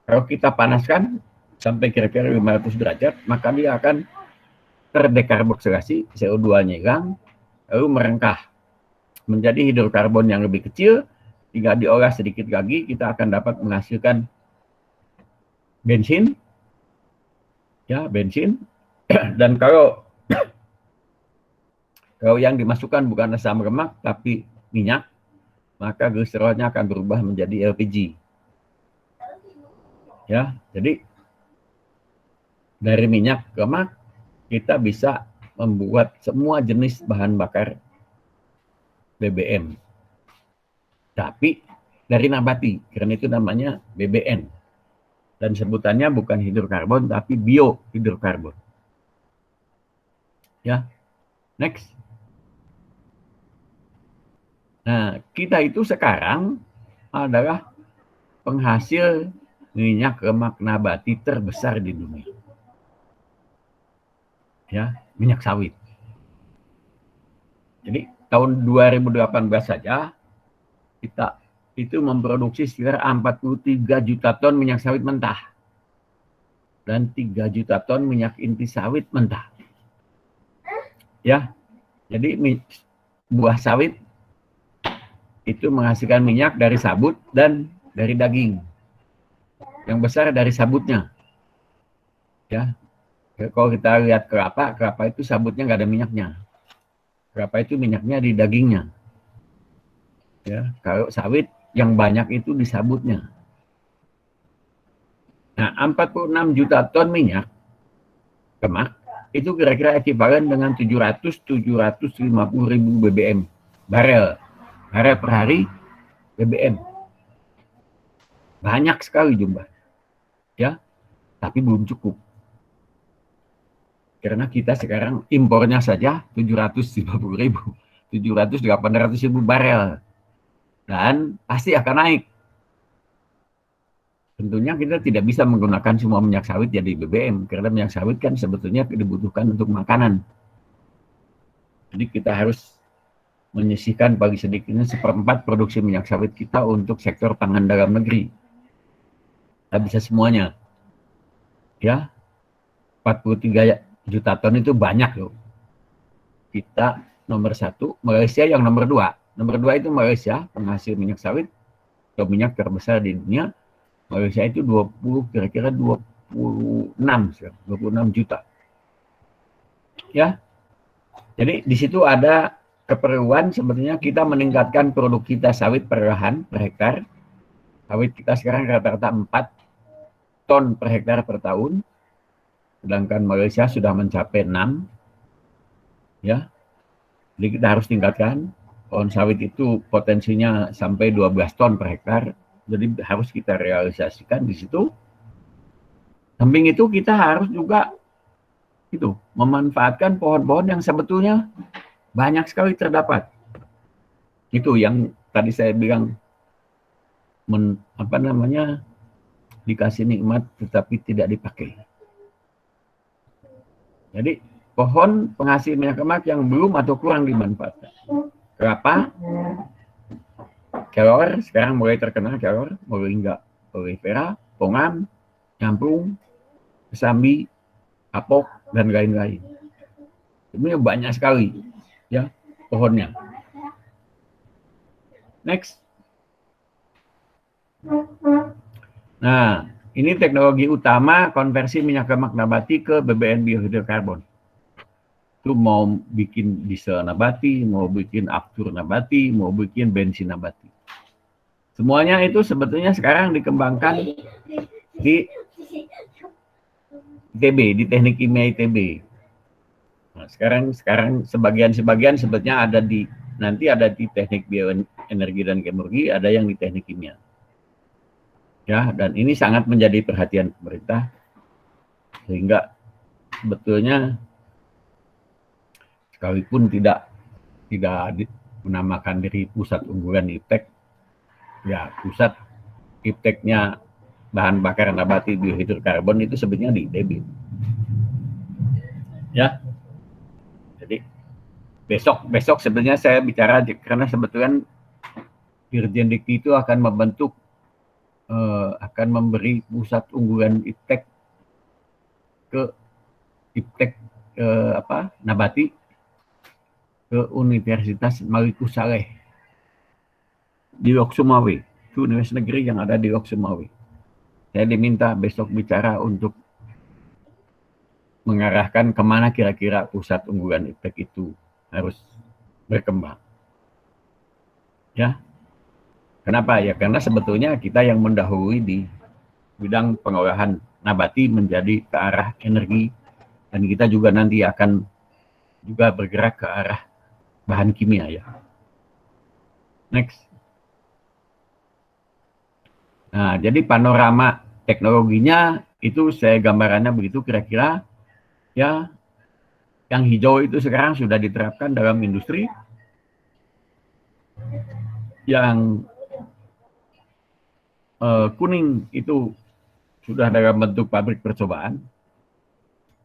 B: Kalau kita panaskan sampai kira-kira 500 derajat, maka dia akan terdekarboksilasi, CO2-nya hilang, lalu merengkah menjadi hidrokarbon yang lebih kecil. Jika diolah sedikit lagi, kita akan dapat menghasilkan bensin. Ya, bensin. Dan kalau yang dimasukkan bukan asam lemak tapi minyak, maka gliserolnya akan berubah menjadi LPG. Ya, jadi dari minyak lemak kita bisa membuat semua jenis bahan bakar BBM. Tapi dari nabati, karena itu namanya BBN. Dan sebutannya bukan hidrokarbon, tapi biohidrokarbon. Ya, next. Nah, kita itu sekarang adalah penghasil minyak lemak nabati terbesar di dunia. Ya, minyak sawit. Jadi tahun 2018 saja kita itu memproduksi sekitar 43 juta ton minyak sawit mentah dan 3 juta ton minyak inti sawit mentah. Ya, jadi buah sawit itu menghasilkan minyak dari sabut dan dari daging. Yang besar dari sabutnya. Ya, kalau kita lihat kelapa itu sabutnya nggak ada minyaknya. Kelapa itu minyaknya di dagingnya. Ya, kalau sawit yang banyak itu di sabutnya. Nah, 46 juta ton minyak lemak itu kira-kira ekivalen dengan 750 ribu BBM barel per hari BBM. Banyak sekali jumlah, ya, tapi belum cukup. Karena kita sekarang impornya saja 750 ribu, 800 ribu barel. Dan pasti akan naik. Tentunya kita tidak bisa menggunakan semua minyak sawit jadi BBM, karena minyak sawit kan sebetulnya dibutuhkan untuk makanan. Jadi kita harus menyisihkan paling sedikitnya 1/4 produksi minyak sawit kita untuk sektor pangan dalam negeri. Tidak bisa semuanya. Ya, 43 juta ton itu banyak loh. Kita nomor 1, Malaysia yang nomor 2. Nomor 2 itu Malaysia, penghasil minyak sawit atau minyak terbesar di dunia. Malaysia itu kira-kira 26 juta. Ya. Jadi di situ ada keperluan sebetulnya kita meningkatkan produk kita sawit per lahan per hektar. Sawit kita sekarang rata-rata 4 ton per hektar per tahun. Sedangkan Malaysia sudah mencapai 6. Ya. Jadi kita harus tingkatkan. Pohon sawit itu potensinya sampai 12 ton per hektar. Jadi harus kita realisasikan di situ. Samping itu kita harus juga memanfaatkan pohon-pohon yang sebetulnya banyak sekali terdapat. Itu yang tadi saya bilang dikasih nikmat tetapi tidak dipakai. Jadi pohon penghasil minyak lemak yang belum atau kurang dimanfaatkan. Kelapa, kelor, sekarang mulai terkenal kelor, moringa oleifera, pongam, nyamplung, kesambi, kapok, dan lain-lain. Ini banyak sekali ya pohonnya. Next. Nah, ini teknologi utama konversi minyak lemak nabati ke BBM biohidrokarbon. Itu mau bikin diesel nabati, mau bikin aftur nabati, mau bikin bensin nabati. Semuanya itu sebetulnya sekarang dikembangkan di ITB, di Teknik Kimia ITB. Nah, sekarang sebagian sebetulnya nanti ada di Teknik Bioenergi dan Kemurgi, ada yang di Teknik Kimia. Ya, dan ini sangat menjadi perhatian pemerintah sehingga sebetulnya sekalipun tidak menamakan diri pusat unggulan IPTEK, ya pusat IPTEK-nya bahan bakar nabati biohidrokarbon itu sebenarnya di ITB. Ya, jadi besok sebenarnya saya bicara karena sebetulnya Dirjen Dikti itu akan membentuk akan memberi pusat unggulan IPTEK ke IPTEK nabati ke Universitas Maliku Saleh di Lok Sumawe. Itu universitas negeri yang ada di Lok Sumawe. Saya diminta besok bicara untuk mengarahkan kemana kira-kira pusat unggulan IPTEK itu harus berkembang. Ya. Kenapa? Ya karena sebetulnya kita yang mendahului di bidang pengolahan nabati menjadi ke arah energi, dan kita juga nanti akan juga bergerak ke arah bahan kimia ya. Next. Nah, jadi panorama teknologinya itu saya gambarannya begitu kira-kira ya. Yang hijau itu sekarang sudah diterapkan dalam industri, yang kuning itu sudah dalam bentuk pabrik percobaan.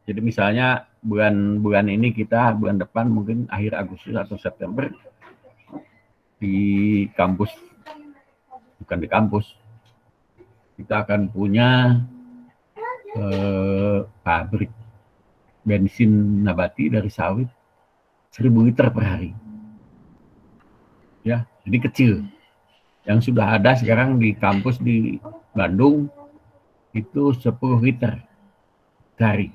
B: Jadi misalnya bulan ini kita, bulan depan mungkin akhir Agustus atau September di kampus, bukan di kampus, kita akan punya pabrik bensin nabati dari sawit 1000 liter per hari. Ya, jadi kecil. Yang sudah ada sekarang di kampus di Bandung itu 10 liter sehari.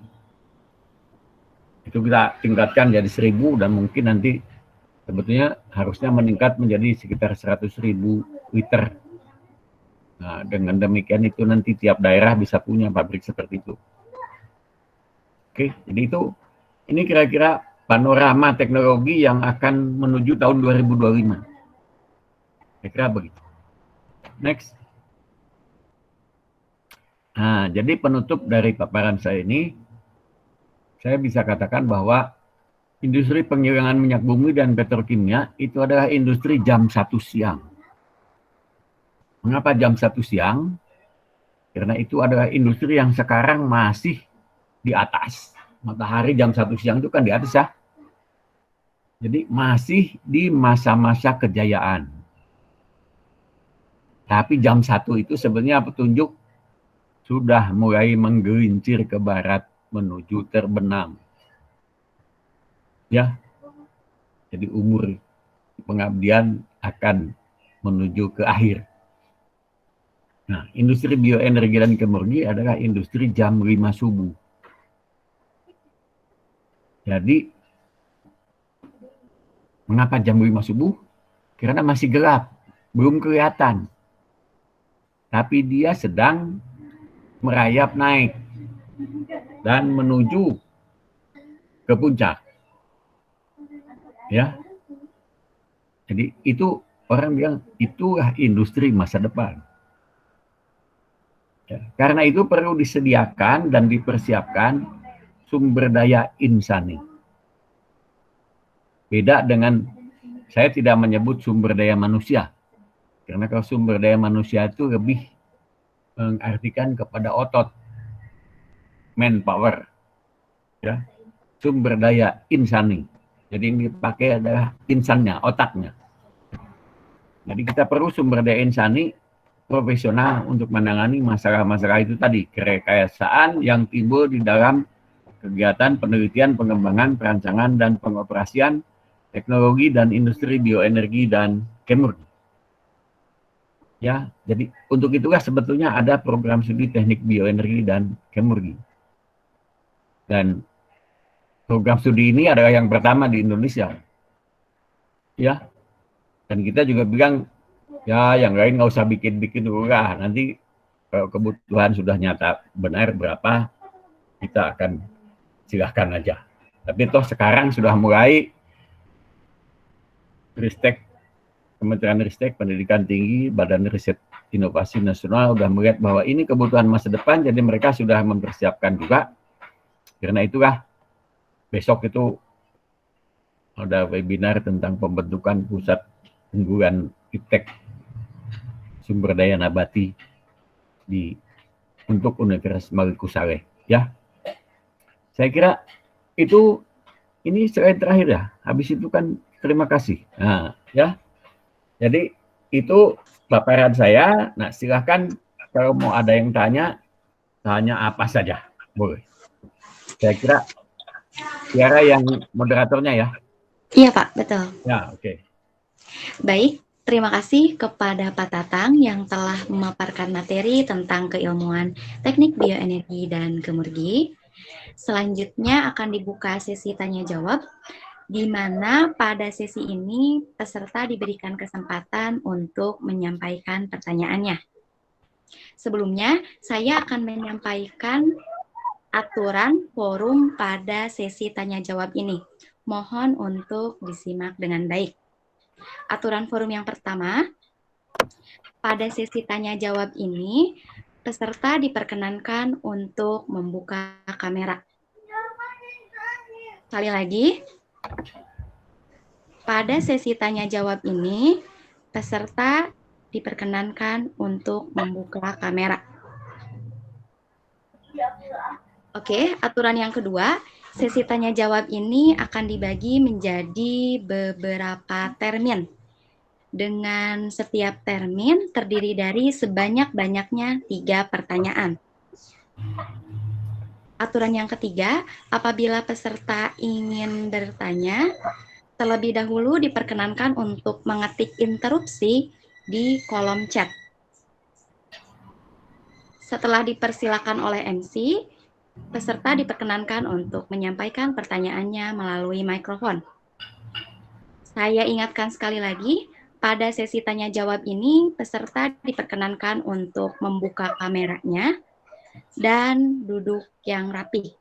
B: Itu kita tingkatkan jadi 1000 dan mungkin nanti sebetulnya harusnya meningkat menjadi sekitar 100.000 liter. Nah, dengan demikian itu nanti tiap daerah bisa punya pabrik seperti itu. Oke, jadi itu ini kira-kira panorama teknologi yang akan menuju tahun 2025. Kira-kira begitu. Next. Nah, jadi penutup dari paparan saya ini, saya bisa katakan bahwa industri penggilingan minyak bumi dan petrokimia itu adalah industri jam 1 siang. Mengapa jam 1 siang? Karena itu adalah industri yang sekarang masih di atas. Matahari jam 1 siang itu kan di atas ya. Jadi masih di masa-masa kejayaan. Tapi jam 1 itu sebenarnya petunjuk sudah mulai menggelincir ke barat menuju terbenam. Ya. Jadi umur pengabdian akan menuju ke akhir. Nah, industri bioenergi dan kemurni adalah industri jam 5 subuh. Jadi, mengapa jam 5 subuh? Karena masih gelap, belum kelihatan. Tapi dia sedang merayap naik dan menuju ke puncak. Ya. Jadi itu orang bilang itulah industri masa depan. Ya, karena itu perlu disediakan dan dipersiapkan sumber daya insani. Beda dengan saya tidak menyebut sumber daya manusia. Karena kalau sumber daya manusia itu lebih mengartikan kepada otot, manpower, ya, sumber daya insani. Jadi yang dipakai adalah insannya, otaknya. Jadi kita perlu sumber daya insani profesional untuk menangani masalah-masalah itu tadi, kerekayasaan yang timbul di dalam kegiatan penelitian, pengembangan, perancangan, dan pengoperasian teknologi dan industri bioenergi dan kemurni. Ya, jadi untuk itulah sebetulnya ada program studi teknik bioenergi dan kemurni. Dan program studi ini adalah yang pertama di Indonesia. Ya, dan kita juga bilang, ya yang lain nggak usah bikin-bikin dulu lah. Nanti kalau kebutuhan sudah nyata benar berapa, kita akan silahkan aja. Tapi toh sekarang sudah mulai Ristek, Kementerian Ristek, Pendidikan Tinggi, Badan Riset Inovasi Nasional sudah melihat bahwa ini kebutuhan masa depan, jadi mereka sudah mempersiapkan juga. Karena itulah besok itu ada webinar tentang pembentukan pusat unggulan iptek sumber daya nabati untuk Universitas Maliku Saleh. Ya, saya kira itu ini slide terakhir ya. Habis itu kan terima kasih. Nah, ya. Jadi itu paparan saya. Nah, silahkan kalau mau ada yang tanya apa saja. Boleh. Saya kira Tiara yang moderatornya ya.
A: Iya Pak, betul.
B: Ya, oke.
A: Baik, terima kasih kepada Pak Tatang yang telah memaparkan materi tentang keilmuan teknik bioenergi dan kemurni. Selanjutnya akan dibuka sesi tanya jawab, di mana pada sesi ini peserta diberikan kesempatan untuk menyampaikan pertanyaannya. Sebelumnya, saya akan menyampaikan aturan forum pada sesi tanya jawab ini. Mohon untuk disimak dengan baik. Aturan forum yang pertama, pada sesi tanya jawab ini, peserta diperkenankan untuk membuka kamera. Sekali lagi, pada sesi tanya jawab ini, peserta diperkenankan untuk membuka kamera. Oke, aturan yang kedua, sesi tanya jawab ini akan dibagi menjadi beberapa termin. Dengan setiap termin terdiri dari sebanyak-banyaknya 3 pertanyaan. Aturan yang ketiga, apabila peserta ingin bertanya, terlebih dahulu diperkenankan untuk mengetik interupsi di kolom chat. Setelah dipersilakan oleh MC, peserta diperkenankan untuk menyampaikan pertanyaannya melalui mikrofon. Saya ingatkan sekali lagi, pada sesi tanya jawab ini, peserta diperkenankan untuk membuka kameranya dan duduk yang rapi.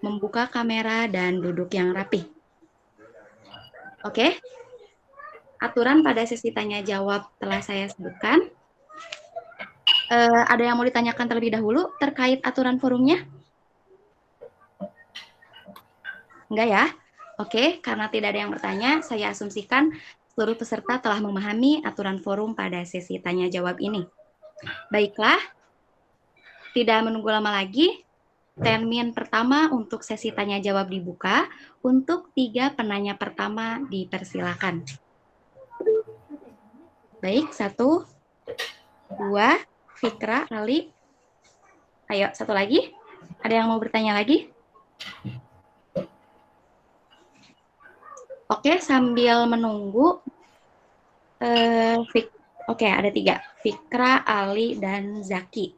A: Membuka kamera dan duduk yang rapi. Oke? Aturan pada sesi tanya jawab telah saya sebutkan. Ada yang mau ditanyakan terlebih dahulu terkait aturan forumnya? Enggak ya? Oke, karena tidak ada yang bertanya, saya asumsikan seluruh peserta telah memahami aturan forum pada sesi tanya jawab ini. Baiklah, tidak menunggu lama lagi, termin pertama untuk sesi tanya jawab dibuka. Untuk 3 penanya pertama dipersilakan. Baik, 1, 2, Fikra, Ali. Ayo, satu lagi. Ada yang mau bertanya lagi? Oke, sambil menunggu, oke, ada 3, Fikra, Ali, dan Zaki.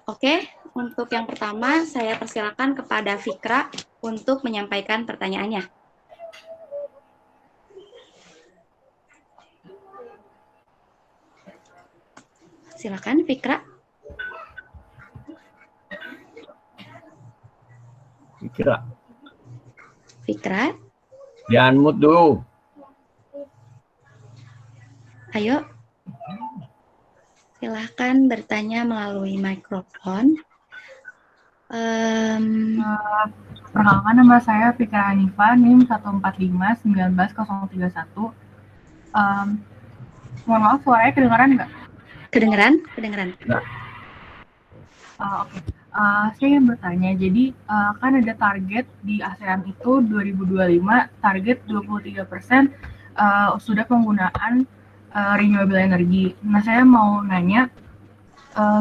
A: Oke, untuk yang pertama saya persilakan kepada Fikra untuk menyampaikan pertanyaannya. Silakan, Fikra. Fikra.
B: Di-unmute dulu.
A: Ayo. Silahkan bertanya melalui mikrofon.
D: Perkenalkan, nama saya Fikra Hanifa, NIM 145-19031. Mohon maaf, suaranya kedengaran nggak?
A: Kedengeran? Kedengeran.
D: Oke. Saya ingin bertanya, jadi kan ada target di ASEAN itu 2025, target 23% sudah penggunaan renewable energy. Nah, saya mau nanya,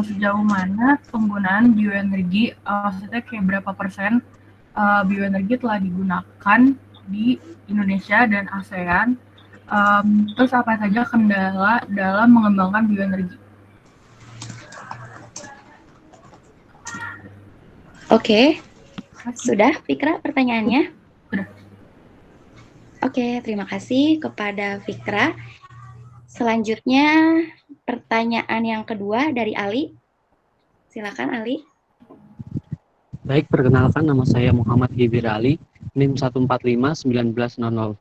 D: sejauh mana penggunaan bioenergi, maksudnya kayak berapa persen bioenergi telah digunakan di Indonesia dan ASEAN, terus apa saja kendala dalam mengembangkan bioenergi?
A: Oke, sudah Fikra pertanyaannya?
D: Sudah.
A: Oke, terima kasih kepada Fikra. Selanjutnya pertanyaan yang kedua dari Ali. Silakan Ali.
E: Baik, perkenalkan nama saya Muhammad Hibir Ali, NIM 145-19004.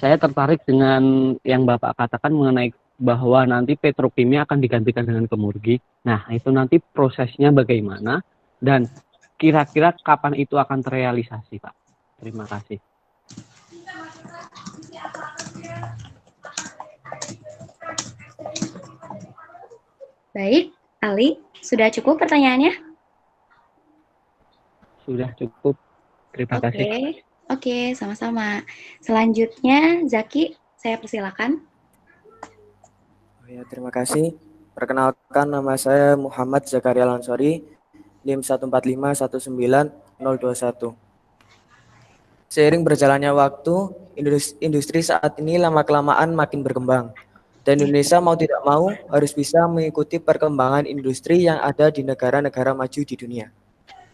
E: Saya tertarik dengan yang Bapak katakan mengenai bahwa nanti petrokimia akan digantikan dengan kemurgi. Nah, itu nanti prosesnya bagaimana dan kira-kira kapan itu akan terrealisasi, Pak? Terima kasih.
A: Baik, Ali, sudah cukup pertanyaannya?
E: Sudah cukup. Terima kasih.
A: Oke, sama-sama. Selanjutnya, Zaki, saya persilakan.
F: Ya, terima kasih. Perkenalkan, nama saya Muhammad Zakaria Lansori, NIM 145-19021. Seiring berjalannya waktu, industri saat ini lama-kelamaan makin berkembang. Dan Indonesia mau tidak mau harus bisa mengikuti perkembangan industri yang ada di negara-negara maju di dunia.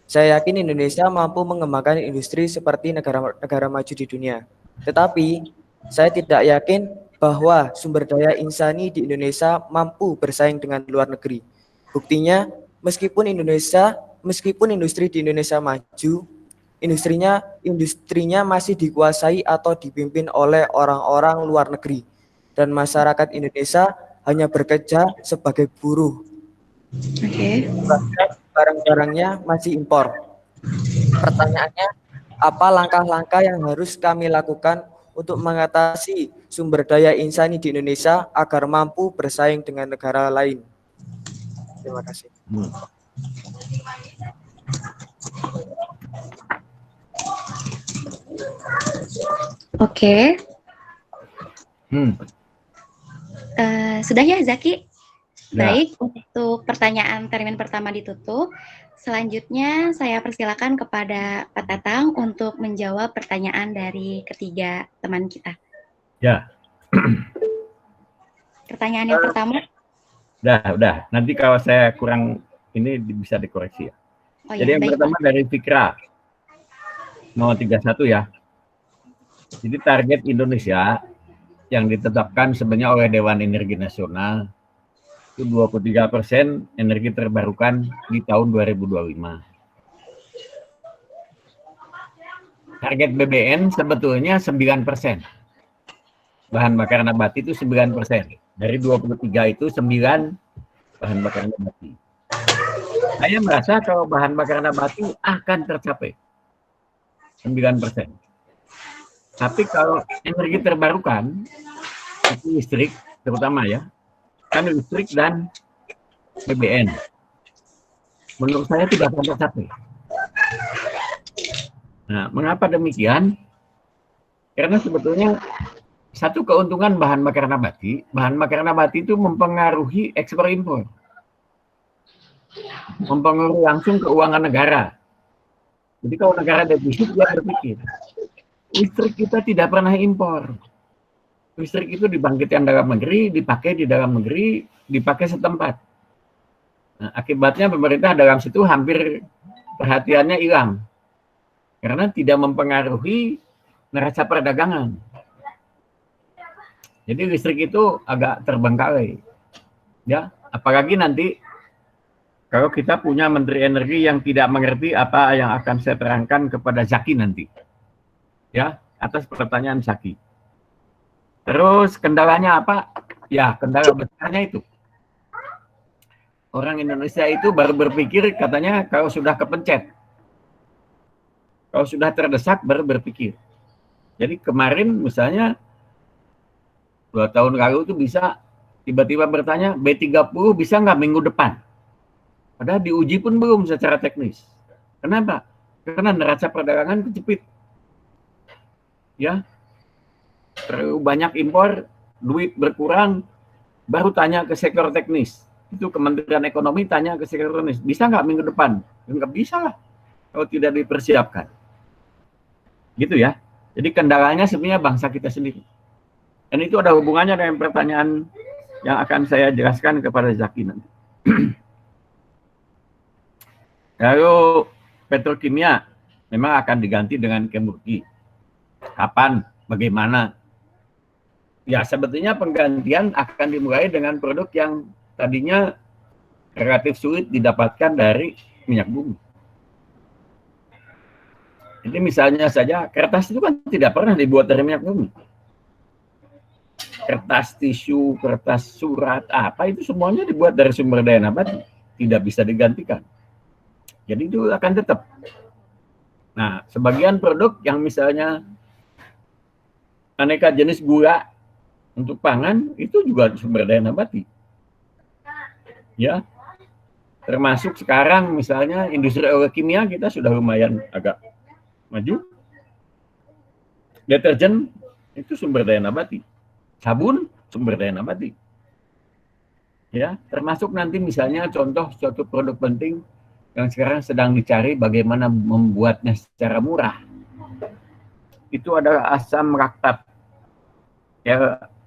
F: Saya yakin Indonesia mampu mengembangkan industri seperti negara-negara maju di dunia. Tetapi, saya tidak yakin bahwa sumber daya insani di Indonesia mampu bersaing dengan luar negeri. Buktinya, meskipun industri di Indonesia maju, industrinya masih dikuasai atau dipimpin oleh orang-orang luar negeri. Dan masyarakat Indonesia hanya bekerja sebagai buruh.
A: Oke.
F: Bahkan barang-barangnya masih impor. Pertanyaannya, apa langkah-langkah yang harus kami lakukan untuk mengatasi sumber daya insani di Indonesia agar mampu bersaing dengan negara lain? Terima kasih.
A: Oke.
B: Hmm.
A: Sudah ya, Zaki?
B: Ya.
A: Baik, untuk pertanyaan termin pertama ditutup. Selanjutnya saya persilakan kepada Pak Tatang untuk menjawab pertanyaan dari ketiga teman kita.
B: Ya.
A: Pertanyaan yang pertama.
B: Udah. Nanti kalau saya kurang ini bisa dikoreksi ya.
A: Oh
B: Jadi
A: ya,
B: yang
A: baik,
B: pertama
A: Pak.
B: dari Fikra 031 ya. Jadi target Indonesia yang ditetapkan sebenarnya oleh Dewan Energi Nasional itu 23% energi terbarukan di tahun 2025. Target BBN sebetulnya 9%. Bahan bakar nabati itu 9%. Dari 23 itu 9 bahan bakar nabati. Saya merasa kalau bahan bakar nabati akan tercapai 9%. Tapi kalau energi terbarukan itu listrik terutama ya, kan listrik dan BBN. Menurut saya tidak akan tercapai. Nah, mengapa demikian? Karena sebetulnya satu keuntungan bahan bakar nabati itu mempengaruhi ekspor impor. Mempengaruhi langsung keuangan negara. Jadi kalau negara defisit, dia berpikir, listrik kita tidak pernah impor. Listrik itu dibangkitkan dalam negeri, dipakai di dalam negeri, dipakai setempat. Nah, akibatnya pemerintah dalam situ hampir perhatiannya hilang. Karena tidak mempengaruhi neraca perdagangan. Jadi listrik itu agak terbengkalai. Ya, apalagi nanti kalau kita punya Menteri Energi yang tidak mengerti apa yang akan saya terangkan kepada Zaki nanti. Ya, atas pertanyaan Zaki. Terus kendalanya apa? Ya, kendala besarnya itu. Orang Indonesia itu baru berpikir katanya kalau sudah kepencet. Kalau sudah terdesak baru berpikir. Jadi kemarin misalnya 2 tahun lalu itu bisa tiba-tiba bertanya B30 bisa nggak minggu depan? Padahal diuji pun belum secara teknis. Kenapa? Karena neraca perdagangan kejepit. Ya, terlalu banyak impor, duit berkurang, baru tanya ke sektor teknis. Itu Kementerian Ekonomi tanya ke sektor teknis, bisa nggak minggu depan? Nggak bisa lah, kalau tidak dipersiapkan. Gitu ya. Jadi kendalanya sebenarnya bangsa kita sendiri. Dan itu ada hubungannya dengan pertanyaan yang akan saya jelaskan kepada Zaki nanti. Lalu petrokimia memang akan diganti dengan kemurki. Kapan? Bagaimana? Ya sebetulnya penggantian akan dimulai dengan produk yang tadinya relatif sulit didapatkan dari minyak bumi. Jadi misalnya saja kertas itu kan tidak pernah dibuat dari minyak bumi. Kertas tisu, kertas surat, apa itu semuanya dibuat dari sumber daya nabati. Tidak bisa digantikan. Jadi itu akan tetap. Nah, sebagian produk yang misalnya aneka jenis gula untuk pangan itu juga sumber daya nabati. Ya. Termasuk sekarang misalnya industri kimia kita sudah lumayan agak maju. Deterjen itu sumber daya nabati. Sabun sumber daya nabati. Ya, termasuk nanti misalnya contoh suatu produk penting yang sekarang sedang dicari bagaimana membuatnya secara murah. Itu adalah asam laktat.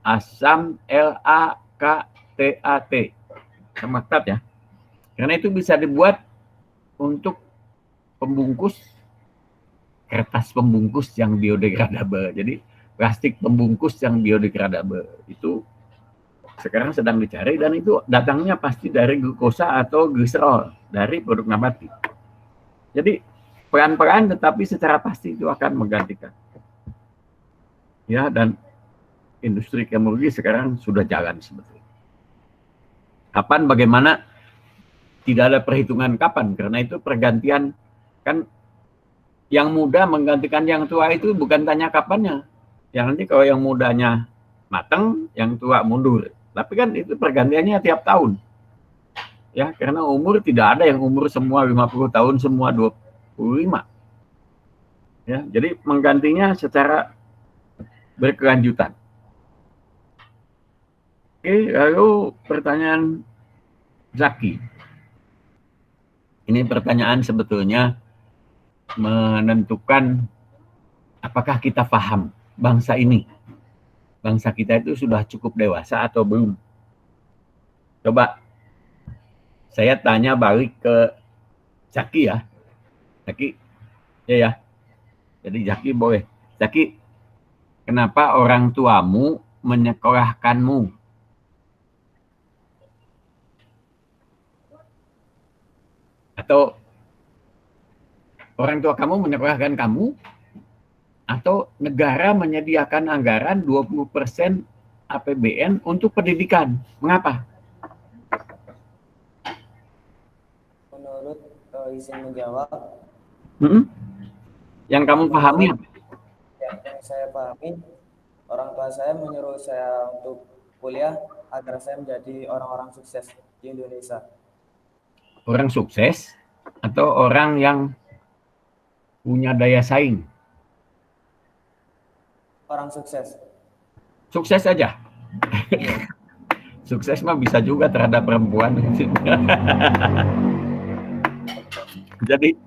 B: Asam LAKTAT. Asam laktat ya. Karena itu bisa dibuat untuk pembungkus kertas pembungkus yang biodegradable. Jadi plastik pembungkus yang biodegradable itu sekarang sedang dicari dan itu datangnya pasti dari glukosa atau gliserol dari produk nabati. Jadi pelan-pelan tetapi secara pasti itu akan menggantikan. Ya, dan industri kemurki sekarang sudah jalan sebetulnya. Kapan, bagaimana, tidak ada perhitungan kapan, karena itu pergantian, kan yang muda menggantikan yang tua itu bukan tanya kapannya. Yang nanti kalau yang mudanya matang, yang tua mundur. Tapi kan itu pergantiannya tiap tahun. Ya, karena umur tidak ada yang umur semua 50 tahun, semua 25. Ya, jadi menggantinya secara berkelanjutan. Oke, lalu pertanyaan Zaki. Ini pertanyaan sebetulnya menentukan apakah kita paham bangsa ini. Bangsa kita itu sudah cukup dewasa atau belum. Coba saya tanya balik ke Zaki ya. Zaki, ya. Jadi Zaki boleh. Zaki, kenapa orang tuamu menyekolahkanmu? Atau orang tua kamu menyekolahkan kamu? Atau negara menyediakan anggaran 20% APBN untuk pendidikan? Mengapa?
F: Menurut izin menjawab,
B: Yang kamu pahami apa?
F: yang saya pahami, orang tua saya menyuruh saya untuk kuliah agar saya menjadi orang-orang sukses di Indonesia.
B: Orang sukses atau orang yang punya daya saing?
F: Orang sukses.
B: Sukses aja. Sukses mah bisa juga terhadap perempuan. Jadi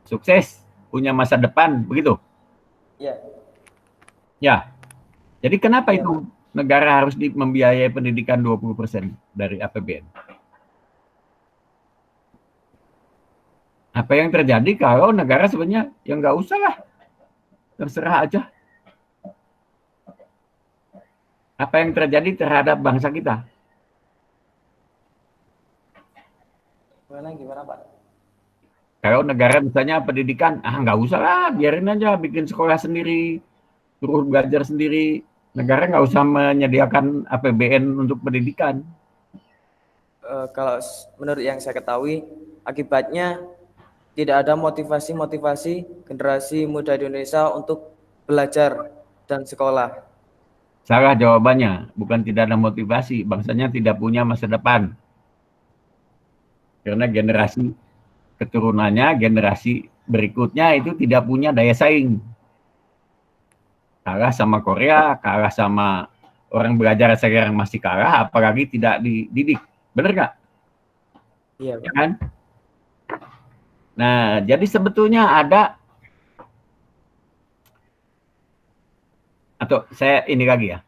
B: sukses, punya masa depan, begitu?
F: Iya.
B: Ya. Jadi kenapa
F: Ya,
B: itu negara harus membiayai pendidikan 20% dari APBN? Apa yang terjadi kalau negara sebenarnya ya nggak usah lah, terserah aja. Apa yang terjadi terhadap bangsa kita?
F: gimana Pak?
B: Kalau negara misalnya pendidikan, nggak usah lah, biarin aja bikin sekolah sendiri, terus belajar sendiri. Negara nggak usah menyediakan APBN untuk pendidikan.
F: Kalau menurut yang saya ketahui, akibatnya tidak ada motivasi generasi muda Indonesia untuk belajar dan sekolah.
B: Salah jawabannya, bukan tidak ada motivasi, bangsanya tidak punya masa depan. Karena generasi keturunannya, generasi berikutnya itu tidak punya daya saing. Kalah sama Korea, kalah sama orang belajar sekarang masih kalah, apalagi tidak dididik. Benar nggak?
F: Iya,
B: Ya kan? Nah, jadi sebetulnya ada, atau saya ini lagi ya,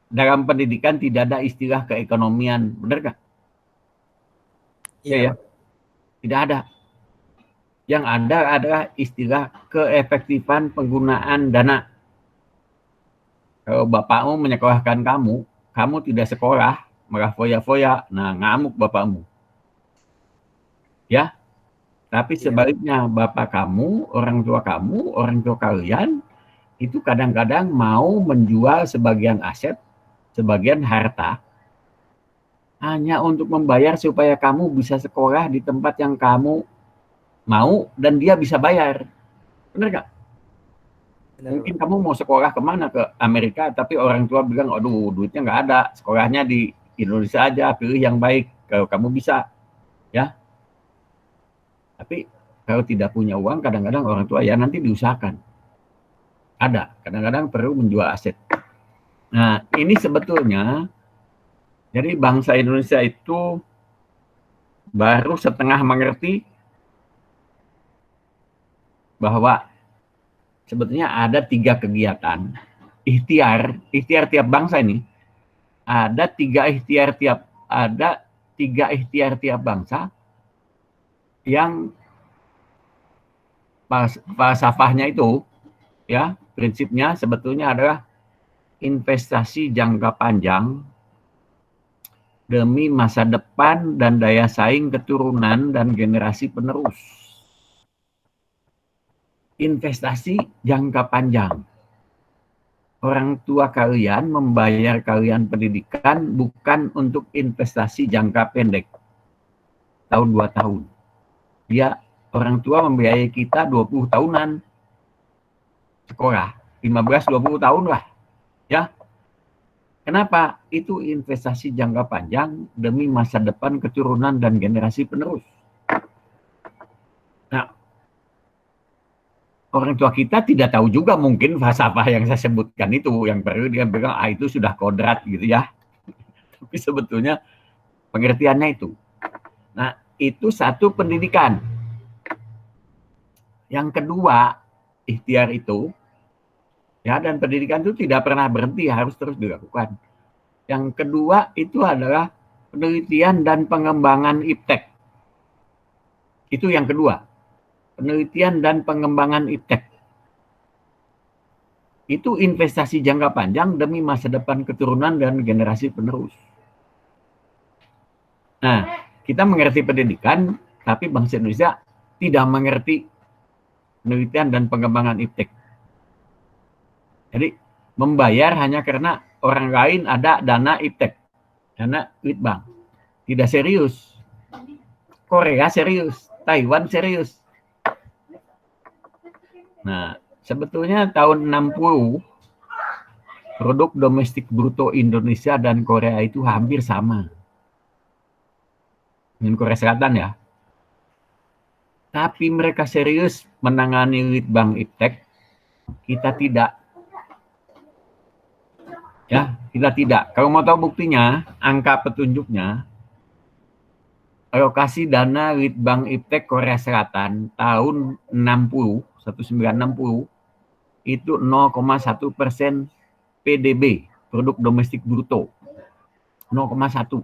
B: dalam pendidikan tidak ada istilah keekonomian, benar nggak?
F: Iya,
B: Ya. Tidak ada. Yang ada adalah istilah keefektifan penggunaan dana. Kalau bapakmu menyekolahkan kamu, kamu tidak sekolah, malah foya-foya, nah ngamuk bapakmu. Ya, tapi sebaliknya bapak kamu, orang tua kalian, itu kadang-kadang mau menjual sebagian aset, sebagian harta, hanya untuk membayar supaya kamu bisa sekolah di tempat yang kamu mau dan dia bisa bayar. Benar nggak? Mungkin kamu mau sekolah kemana, ke Amerika, tapi orang tua bilang, aduh duitnya nggak ada, sekolahnya di Indonesia aja, pilih yang baik kalau kamu bisa, ya. Tapi kalau tidak punya uang, kadang-kadang orang tua ya nanti diusahakan. Ada, kadang-kadang perlu menjual aset. Nah, ini sebetulnya, jadi bangsa Indonesia itu baru setengah mengerti bahwa sebetulnya ada 3 kegiatan ikhtiar tiap bangsa ini, ada 3 ikhtiar tiap bangsa yang falsafahnya itu, ya, prinsipnya sebetulnya adalah investasi jangka panjang demi masa depan dan daya saing keturunan dan generasi penerus. Investasi jangka panjang. orang tua kalian membayar kalian pendidikan bukan untuk investasi jangka pendek, tahun 2 tahun. Dia, orang tua membiayai kita 20 tahunan sekolah, 15-20 tahun lah. Ya, kenapa? Itu investasi jangka panjang demi masa depan keturunan dan generasi penerus. Nah, orang tua kita tidak tahu juga mungkin falsafah yang saya sebutkan itu, yang baru dia bilang, itu sudah kodrat gitu ya. Tapi sebetulnya pengertiannya itu. Nah, itu satu pendidikan. Yang kedua, ikhtiar itu, ya, dan pendidikan itu tidak pernah berhenti, harus terus dilakukan. Yang kedua itu adalah penelitian dan pengembangan iptek. Itu yang kedua. Penelitian dan pengembangan iptek. Itu investasi jangka panjang demi masa depan keturunan dan generasi penerus. Nah, kita mengerti pendidikan, tapi bangsa Indonesia tidak mengerti penelitian dan pengembangan iptek. Jadi, membayar hanya karena orang lain ada dana iptek, dana Litbang. Tidak serius. Korea serius, Taiwan serius. Nah, sebetulnya tahun 60, produk domestik bruto Indonesia dan Korea itu hampir sama. Dengan Korea Selatan ya. Tapi mereka serius menangani Litbang Iptek, kita tidak. Ya, kita tidak. Kalau mau tahu buktinya, angka petunjuknya, alokasi dana Litbang Iptek Korea Selatan tahun 1960 itu 0,1% PDB, produk domestik bruto. 0,1.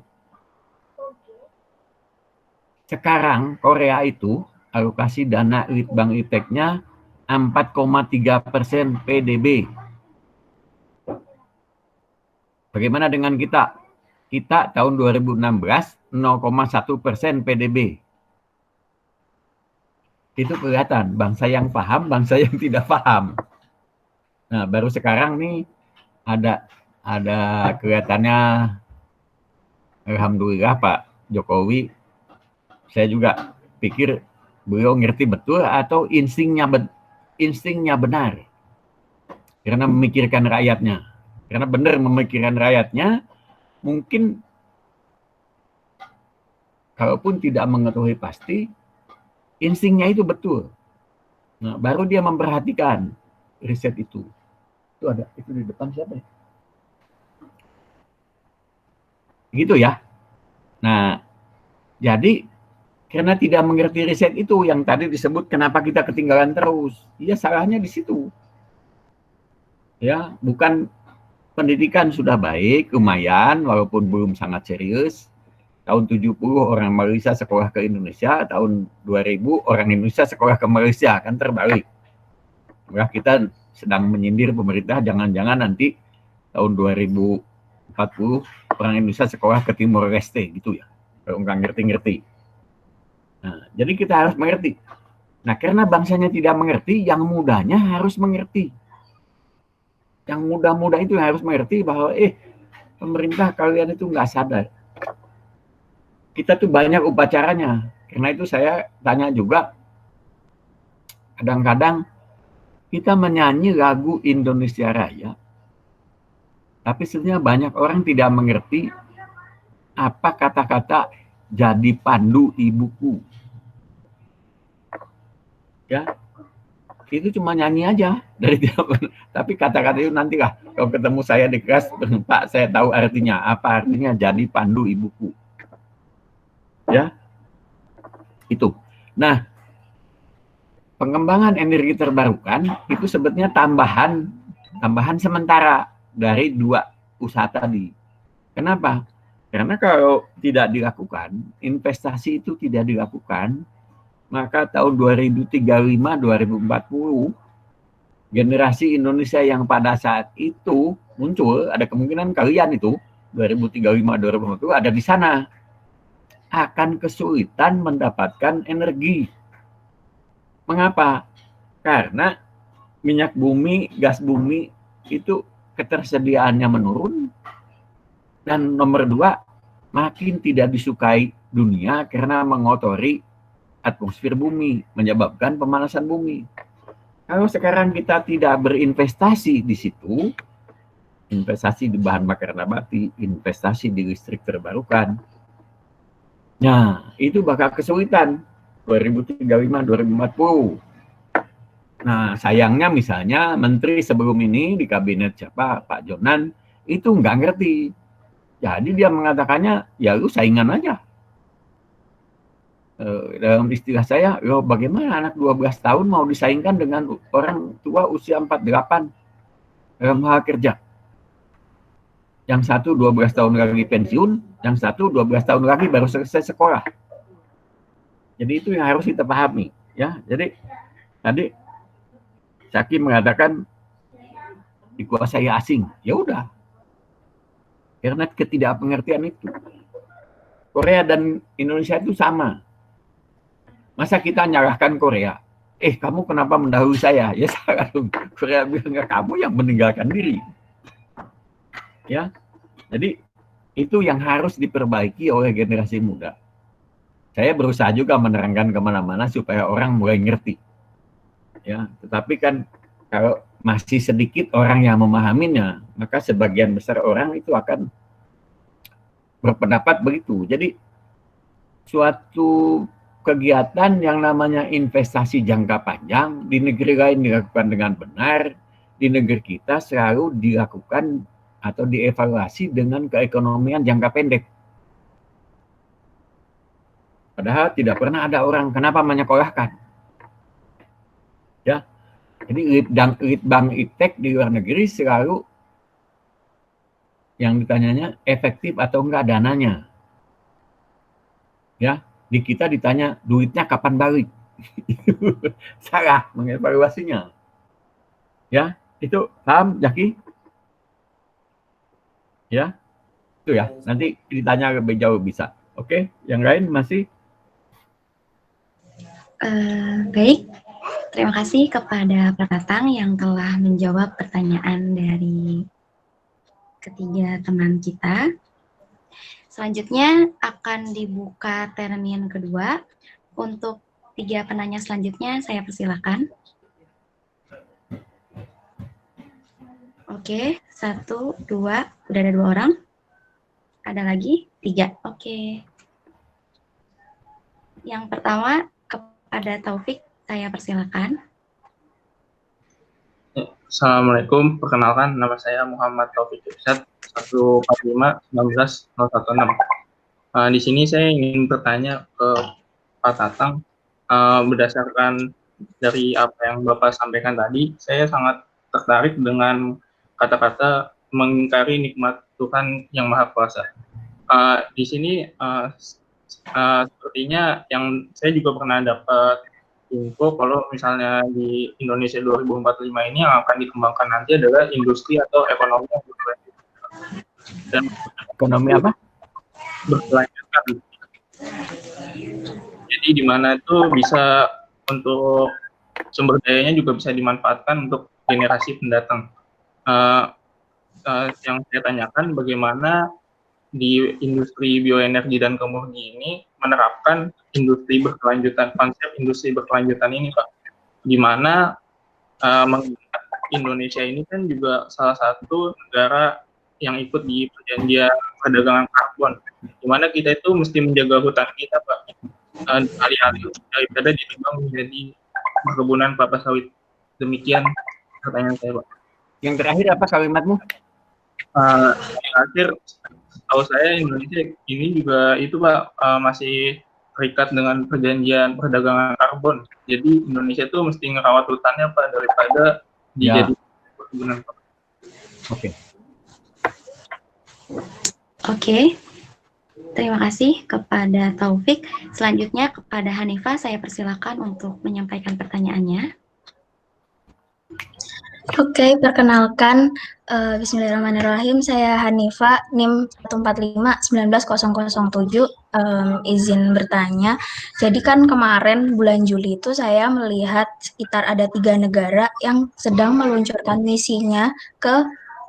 B: Sekarang Korea itu alokasi dana Litbang Ipteknya 4,3% PDB. Bagaimana dengan kita? Kita tahun 2016 0,1% PDB. Itu kelihatan bangsa yang paham, bangsa yang tidak paham. Nah, baru sekarang nih ada kelihatannya, alhamdulillah Pak Jokowi, saya juga pikir beliau ngerti betul atau instingnya benar. Karena memikirkan rakyatnya. Karena benar memikirkan rakyatnya, mungkin kalaupun tidak mengetahui pasti, instingnya itu betul. Nah, baru dia memperhatikan riset itu. Itu ada, itu di depan siapa ya? Gitu ya. Nah, jadi karena tidak mengerti riset itu yang tadi disebut kenapa kita ketinggalan terus. Ya salahnya di situ. Ya, bukan pendidikan sudah baik, lumayan, walaupun belum sangat serius. Tahun 70 orang Malaysia sekolah ke Indonesia, tahun 2000 orang Indonesia sekolah ke Malaysia, kan terbalik. Maka kita sedang menyindir pemerintah, jangan-jangan nanti tahun 2040 orang Indonesia sekolah ke Timor Leste, gitu ya. Kalau nggak ngerti-ngerti. Nah, jadi kita harus mengerti. Nah, karena bangsanya tidak mengerti, yang mudanya harus mengerti. Yang muda-muda itu harus mengerti bahwa pemerintah kalian itu nggak sadar. Kita tuh banyak upacaranya. Karena itu saya tanya juga, kadang-kadang kita menyanyi lagu Indonesia Raya, tapi sebenarnya banyak orang tidak mengerti apa kata-kata jadi pandu ibuku. Ya, itu cuma nyanyi aja dari tapi kata-kata itu nantilah kalau ketemu saya di kelas, Pak, saya tahu artinya. Apa artinya jadi pandu ibuku? Ya, itu. Nah, pengembangan energi terbarukan itu sebetulnya tambahan sementara dari dua usaha tadi. Kenapa? Karena kalau tidak dilakukan, investasi itu tidak dilakukan, maka tahun 2035-2040 generasi Indonesia yang pada saat itu muncul, ada kemungkinan kalian itu 2035-2040 ada di sana, akan kesulitan mendapatkan energi. Mengapa? Karena minyak bumi, gas bumi itu ketersediaannya menurun, dan nomor 2, makin tidak disukai dunia karena mengotori atmosfer bumi, menyebabkan pemanasan bumi. Kalau sekarang kita tidak berinvestasi di situ, investasi di bahan bakar nabati, investasi di listrik terbarukan, nah itu bakal kesulitan 2035, 2040. Nah sayangnya misalnya menteri sebelum ini di kabinet siapa, Pak Jonan, itu nggak ngerti. Jadi dia mengatakannya, ya lu saingan aja. Dalam istilah saya, loh bagaimana anak 12 tahun mau disaingkan dengan orang tua usia 48 dalam hal kerja. Yang satu 12 tahun lagi pensiun, yang satu 12 tahun lagi baru selesai sekolah. Jadi itu yang harus kita pahami. Ya, jadi tadi Syaki mengatakan dikuasai asing. Ya udah. Karena ketidakpengertian itu. Korea dan Indonesia itu sama. Masa kita nyalahkan Korea? Kamu kenapa mendahului saya? Ya salah dong. Korea bilang, kamu yang meninggalkan diri. Ya, jadi itu yang harus diperbaiki oleh generasi muda. Saya berusaha juga menerangkan kemana-mana supaya orang mulai ngerti. Ya, tetapi kan kalau masih sedikit orang yang memahaminya, maka sebagian besar orang itu akan berpendapat begitu. Jadi suatu kegiatan yang namanya investasi jangka panjang di negeri lain dilakukan dengan benar, di negeri kita selalu dilakukan atau dievaluasi dengan keekonomian jangka pendek. Padahal tidak pernah ada orang kenapa menyekolahkan. Ya, jadi litbang iptek di luar negeri selalu yang ditanyanya efektif atau enggak dananya. Ya. Di kita ditanya duitnya kapan balik. Salah mengevaluasinya. Ya, itu paham Jaki? Ya, itu ya. Nanti ditanya lebih jauh bisa. Oke, yang lain masih?
A: Baik, terima kasih kepada Pak Tatang yang telah menjawab pertanyaan dari ketiga teman kita. Selanjutnya akan dibuka termin kedua. Untuk 3 penanya selanjutnya saya persilakan. Oke, 1, 2, udah ada 2 orang. Ada lagi? 3, oke. Yang pertama kepada Taufik, saya persilakan.
G: Assalamualaikum, perkenalkan nama saya Muhammad Taufik Irsad, 145-19-016. Di sini saya ingin bertanya ke Pak Tatang, berdasarkan dari apa yang Bapak sampaikan tadi, saya sangat tertarik dengan kata-kata mengingkari nikmat Tuhan yang Maha Kuasa. Di sini sepertinya yang saya juga pernah dapat info kalau misalnya di Indonesia 2045 ini yang akan dikembangkan nanti adalah industri atau ekonomi yang berkelanjutan. Dan
B: Ekonomi apa?
G: Berkelanjutan. Jadi di mana itu bisa untuk sumber dayanya juga bisa dimanfaatkan untuk generasi pendatang. Yang saya tanyakan bagaimana di industri bioenergi dan kemurni ini menerapkan industri berkelanjutan, konsep industri berkelanjutan ini, Pak. Di mana mengingat Indonesia ini kan juga salah satu negara yang ikut di perjanjian perdagangan karbon, di mana kita itu mesti menjaga hutan kita, Pak. Alih-alih daripada ditebang menjadi perkebunan kelapa sawit. Demikian pertanyaan saya, Pak.
B: Yang terakhir apa kalimatmu?
G: Yang terakhir, tahu saya Indonesia ini juga itu Pak masih terikat dengan perjanjian perdagangan karbon. Jadi Indonesia itu mesti ngerawat hutannya Pak daripada dijadikan perkebunan.
B: Oke.
A: Oke. Terima kasih kepada Taufik. Selanjutnya kepada Hanifah saya persilakan untuk menyampaikan pertanyaannya.
H: Oke, perkenalkan, bismillahirrahmanirrahim, saya Hanifah, NIM 145-19007, izin bertanya. Jadi kan kemarin bulan Juli itu saya melihat sekitar ada 3 negara yang sedang meluncurkan misinya ke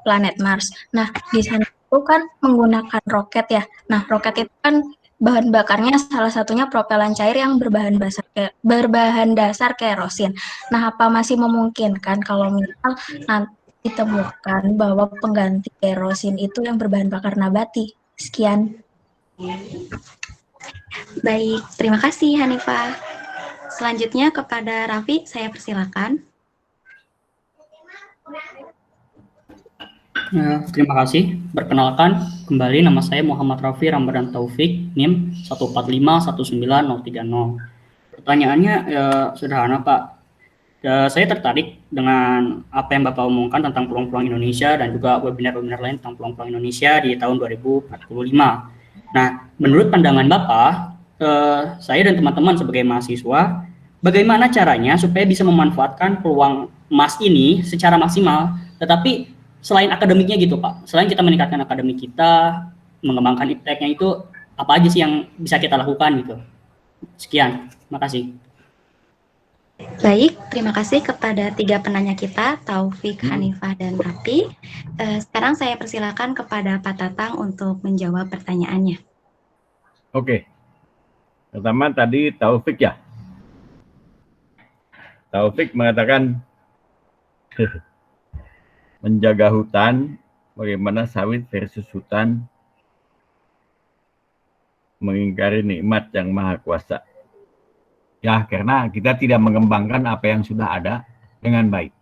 H: planet Mars. Nah, di sana itu kan menggunakan roket ya. Nah, roket itu kan bahan bakarnya salah satunya propelan cair yang berbahan dasar kerosin. Nah, apa masih memungkinkan kalau misal nanti ditemukan bahwa pengganti kerosin itu yang berbahan bakar nabati? Sekian.
A: Baik, terima kasih Hanifah. Selanjutnya kepada Raffi, saya persilakan.
C: Terima kasih. Perkenalkan, kembali nama saya Muhammad Raffi Ramadan Taufik, NIM 1451930. Pertanyaannya sederhana, Pak. Saya tertarik dengan apa yang Bapak omongkan tentang peluang-peluang Indonesia dan juga webinar-webinar lain tentang peluang-peluang Indonesia di tahun 2045. Nah, menurut pandangan Bapak, saya dan teman-teman sebagai mahasiswa, bagaimana caranya supaya bisa memanfaatkan peluang emas ini secara maksimal, tetapi selain akademiknya gitu Pak, selain kita meningkatkan akademik kita, mengembangkan ipteknya itu, apa aja sih yang bisa kita lakukan gitu? Sekian, terima kasih.
A: Baik, terima kasih kepada 3 penanya kita, Taufik, Hanifah, dan Raffi. Sekarang saya persilakan kepada Pak Tatang untuk menjawab pertanyaannya.
B: Oke. Pertama tadi Taufik ya. Taufik mengatakan menjaga hutan, bagaimana sawit versus hutan, mengingkari nikmat yang maha kuasa. Ya, karena kita tidak mengembangkan apa yang sudah ada dengan baik.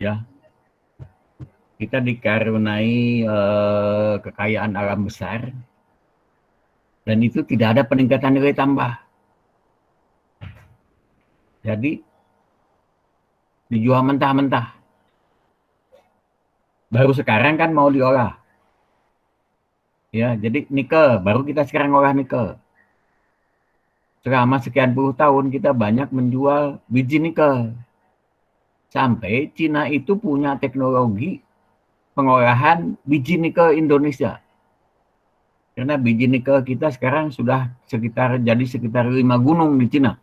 B: Ya, kita dikaruniai kekayaan alam besar, dan itu tidak ada peningkatan nilai tambah. Jadi, dijual mentah-mentah. Baru sekarang kan mau diolah. Ya, jadi nikel, baru kita sekarang olah nikel. Selama sekian puluh tahun kita banyak menjual biji nikel. Sampai Cina itu punya teknologi pengolahan biji nikel Indonesia. Karena biji nikel kita sekarang sudah sekitar 5 gunung di Cina.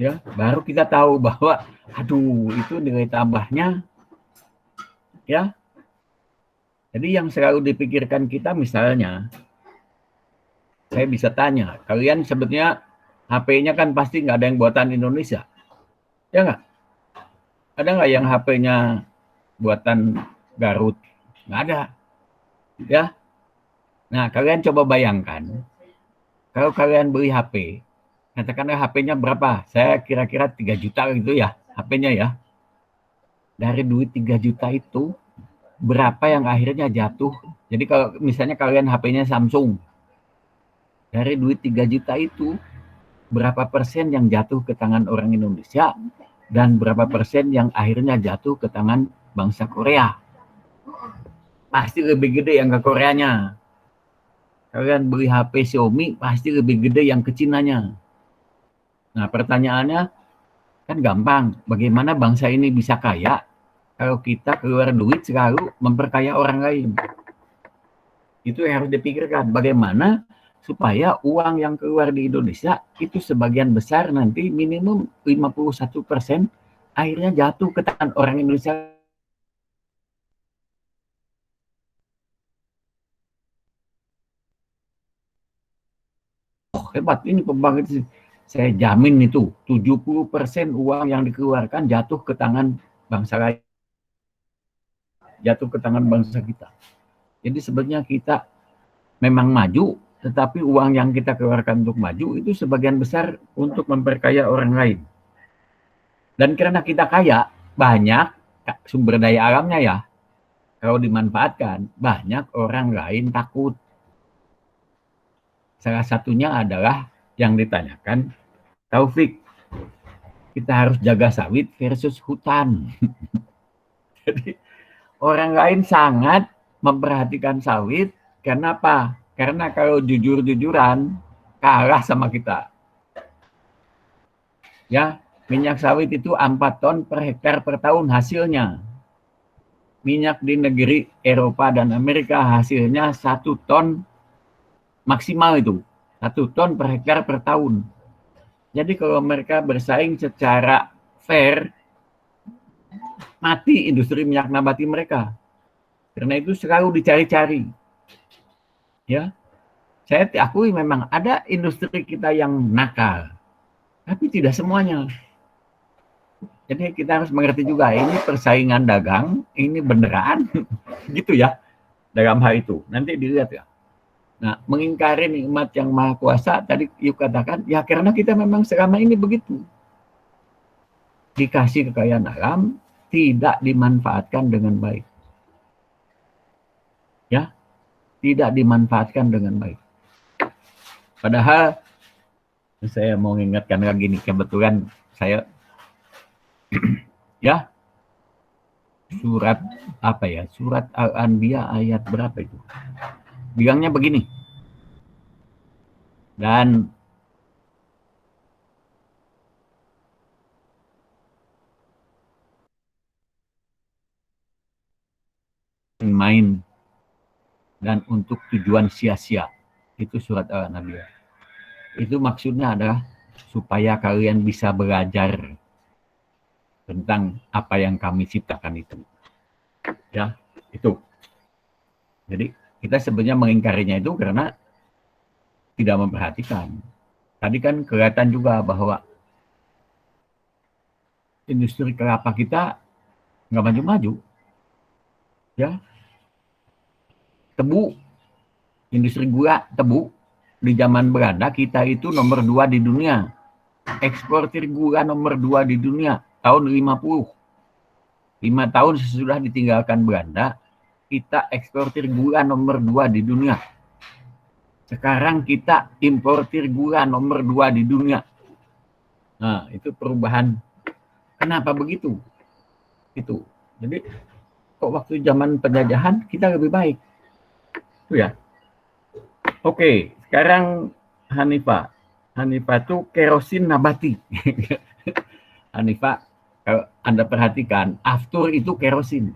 B: Ya, baru kita tahu bahwa aduh itu nilai tambahnya ya. Jadi yang selalu dipikirkan kita misalnya, saya bisa tanya, kalian sebetulnya HP-nya kan pasti nggak ada yang buatan Indonesia. Ya nggak? Ada nggak yang HP-nya buatan Garut? Nggak ada. Ya. Nah, kalian coba bayangkan, kalau kalian beli HP, katakanlah HP-nya berapa? Saya kira-kira 3 juta gitu ya, HP-nya ya. Dari duit 3 juta itu, berapa yang akhirnya jatuh? Jadi kalau misalnya kalian HP-nya Samsung, dari duit 3 juta itu, berapa persen yang jatuh ke tangan orang Indonesia, dan berapa persen yang akhirnya jatuh ke tangan bangsa Korea? Pasti lebih gede yang ke Koreanya. Kalian beli HP Xiaomi, pasti lebih gede yang ke Cinanya. Nah, pertanyaannya kan gampang. Bagaimana bangsa ini bisa kaya kalau kita keluar duit selalu memperkaya orang lain? Itu yang harus dipikirkan. Bagaimana supaya uang yang keluar di Indonesia itu sebagian besar nanti minimum 51% akhirnya jatuh ke tangan orang Indonesia. Oh, hebat ini pembangkit. Saya jamin itu 70% uang yang dikeluarkan jatuh ke tangan bangsa lain. Jatuh ke tangan bangsa kita. Jadi sebenarnya kita memang maju, tetapi uang yang kita keluarkan untuk maju itu sebagian besar untuk memperkaya orang lain. Dan karena kita kaya, banyak sumber daya alamnya ya. Kalau dimanfaatkan, banyak orang lain takut. Salah satunya adalah yang ditanyakan Taufik. Kita harus jaga sawit versus hutan. Jadi orang lain sangat memperhatikan sawit. Karena apa? Karena kalau jujur-jujuran kalah sama kita. Ya, minyak sawit itu 4 ton per hektar per tahun hasilnya. Minyak di negeri Eropa dan Amerika hasilnya 1 ton maksimal itu. 1 ton per hektar per tahun. Jadi kalau mereka bersaing secara fair, mati industri minyak nabati mereka. Karena itu selalu dicari-cari. Ya, saya akui memang ada industri kita yang nakal, tapi tidak semuanya. Jadi kita harus mengerti juga ini persaingan dagang, ini beneran gitu ya dalam hal itu. Nanti dilihat ya. Nah, mengingkari nikmat yang maha kuasa tadi yuk katakan ya karena kita memang selama ini begitu. Dikasih kekayaan alam tidak dimanfaatkan dengan baik. Ya, tidak dimanfaatkan dengan baik. Padahal saya mau ingatkan lagi nih kebetulan saya ya surat apa ya, surat Al-Anbiya ayat berapa itu? Bilangnya begini. Dan main dan untuk tujuan sia-sia. Itu surat Al-Anbiya. Itu maksudnya adalah supaya kalian bisa belajar tentang apa yang kami ciptakan itu. Ya, itu. Jadi kita sebenarnya mengingkarinya itu karena tidak memperhatikan. Tadi kan kelihatan juga bahwa industri kelapa kita nggak maju-maju. Ya, tebu, industri gula tebu di zaman Belanda kita itu nomor 2 di dunia. Eksportir gula nomor 2 di dunia tahun 50. 5 tahun sesudah ditinggalkan Belanda, kita eksportir gula nomor 2 di dunia. Sekarang kita importir gula nomor 2 di dunia. Nah, itu perubahan. Kenapa begitu? Itu. Jadi, kok waktu zaman penjajahan kita lebih baik. Itu ya. Oke, sekarang Hanifah. Hanifah itu kerosin nabati. Hanifah, kalau Anda perhatikan, aftur itu kerosin.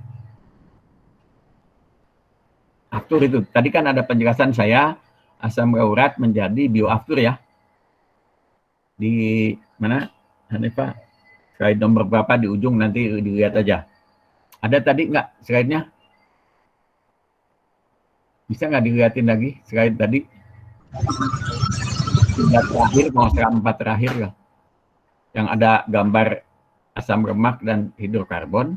B: Aftur itu, tadi kan ada penjelasan saya, asam laurat menjadi bioaftur ya. Di mana, Hanifah? Slide nomor berapa di ujung nanti dilihat aja. Ada tadi nggak slide-nya? Bisa nggak dilihatin lagi slide tadi? Tiga terakhir, mau 4 terakhir ya. Yang ada gambar asam lemak dan hidrokarbon.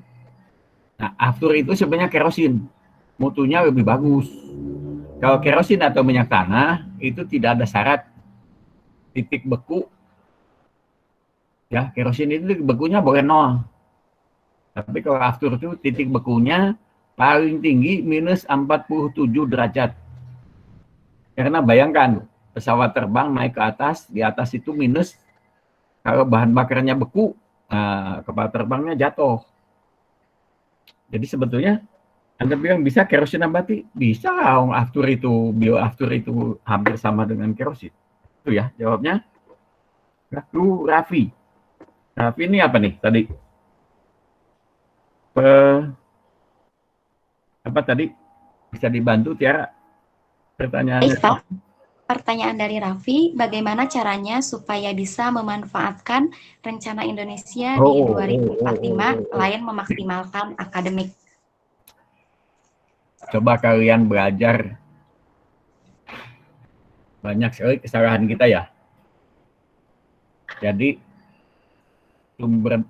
B: Nah, aftur itu sebenarnya kerosin. Mutunya lebih bagus. Kalau kerosin atau minyak tanah, itu tidak ada syarat titik beku. Ya, kerosin itu bekunya boleh 0. Tapi kalau aftur itu titik bekunya paling tinggi minus 47 derajat. Karena bayangkan, pesawat terbang naik ke atas, di atas itu minus, kalau bahan bakarnya beku, nah, kepala terbangnya jatuh. Jadi sebetulnya Anda bilang bisa kerosin nabati? Bisa, aftur itu, bioaftur itu hampir sama dengan kerosin. Itu ya jawabnya. Lalu Raffi. Raffi ini apa nih tadi? Apa tadi? Bisa dibantu Tiara? Pertanyaannya.
A: Bisa. Pertanyaan dari Raffi, bagaimana caranya supaya bisa memanfaatkan rencana Indonesia di 2045 lain memaksimalkan akademik?
B: Coba kalian belajar, banyak sekali kesalahan kita ya. Jadi sumber,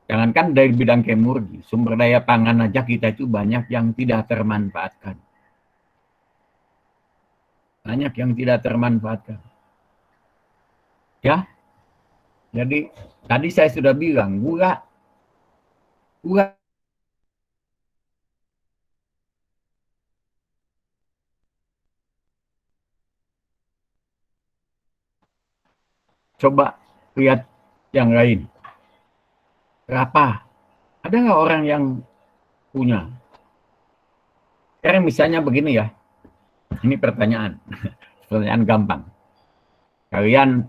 B: jangankan dari bidang kemurgi, sumber daya pangan aja kita itu banyak yang tidak termanfaatkan. Banyak yang tidak termanfaatkan. Ya, jadi tadi saya sudah bilang, gula coba lihat yang lain. Kelapa, ada nggak orang yang punya? Sekarang misalnya begini ya, ini pertanyaan, pertanyaan gampang. Kalian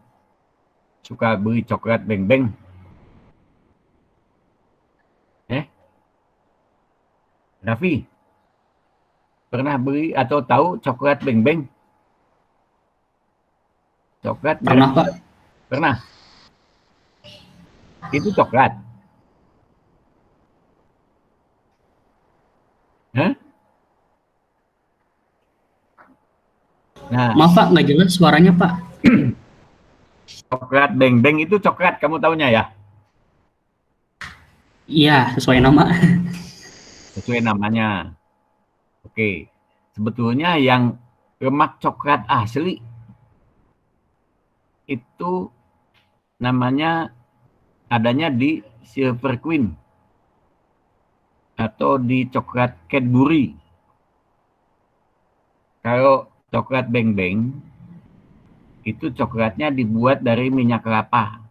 B: suka beli coklat beng-beng? Raffi, pernah beli atau tahu coklat beng-beng? Coklat
C: Pernah, Pak.
B: Pernah. Itu coklat. Hah? Nah,
C: Maaf Pak, nggak jelas suaranya Pak.
B: coklat beng-beng itu coklat, kamu tahunya ya?
C: Iya, sesuai nama.
B: Sesuai namanya. Oke, sebetulnya yang lemak coklat asli itu namanya adanya di Silver Queen atau di coklat Cadbury. Kalau coklat beng-beng itu coklatnya dibuat dari minyak kelapa,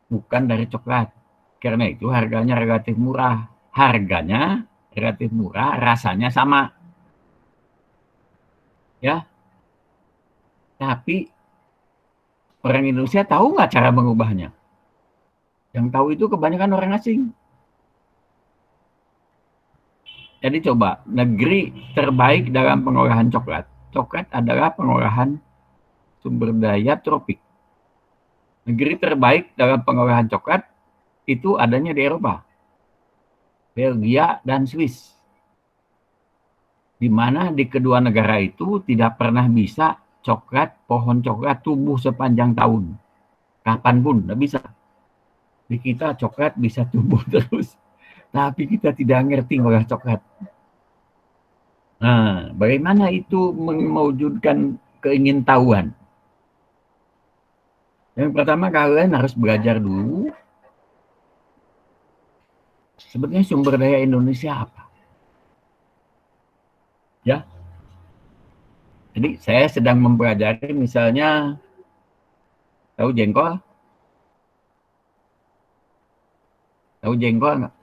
B: bukan dari coklat. Karena itu harganya relatif murah. Harganya relatif murah, rasanya sama. Ya, tapi orang Indonesia tahu nggak cara mengubahnya? Yang tahu itu kebanyakan orang asing. Jadi coba, negeri terbaik dalam pengolahan coklat. Coklat adalah pengolahan sumber daya tropik. Negeri terbaik dalam pengolahan coklat itu adanya di Eropa, Belgia, dan Swiss. Di mana di kedua negara itu tidak pernah bisa pohon coklat tumbuh sepanjang tahun. Kapanpun, tidak bisa. Di kita coklat bisa tumbuh terus. Tapi kita tidak ngerti ngolah coklat. Nah, bagaimana itu mewujudkan keingintahuan? Yang pertama kalian harus belajar dulu sebetulnya sumber daya Indonesia apa. Ya. Jadi saya sedang mempelajari misalnya tahu jengkol? Tahu jengkol nggak?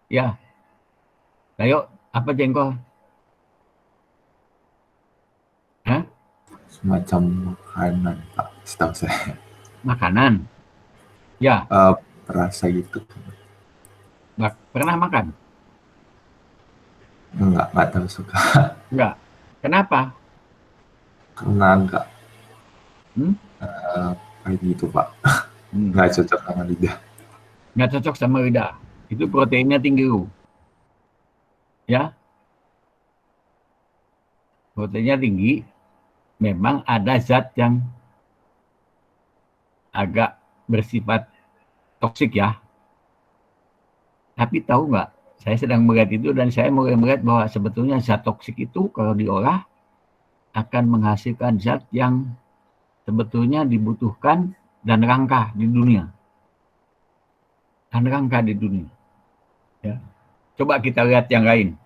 B: Ya. Ayo, apa jengkol? Hah?
I: Semacam makanan, Pak, setahu saya.
B: Makanan? Ya.
I: Rasa gitu.
B: Pernah makan?
I: Enggak tahu suka.
B: Enggak. Kenapa?
I: Karena enggak
B: Hmm?
I: kayak gitu, Pak. Enggak cocok sama lidah.
B: Nggak cocok sama lidah. Itu proteinnya tinggi. Ya. Proteinnya tinggi. Memang ada zat yang agak bersifat toksik ya. Tapi tahu nggak? Saya sedang melihat itu dan saya mulai melihat bahwa sebetulnya zat toksik itu kalau diolah akan menghasilkan zat yang sebetulnya dibutuhkan dan langka di dunia. Dan langka di dunia. Ya. Coba kita lihat yang lain.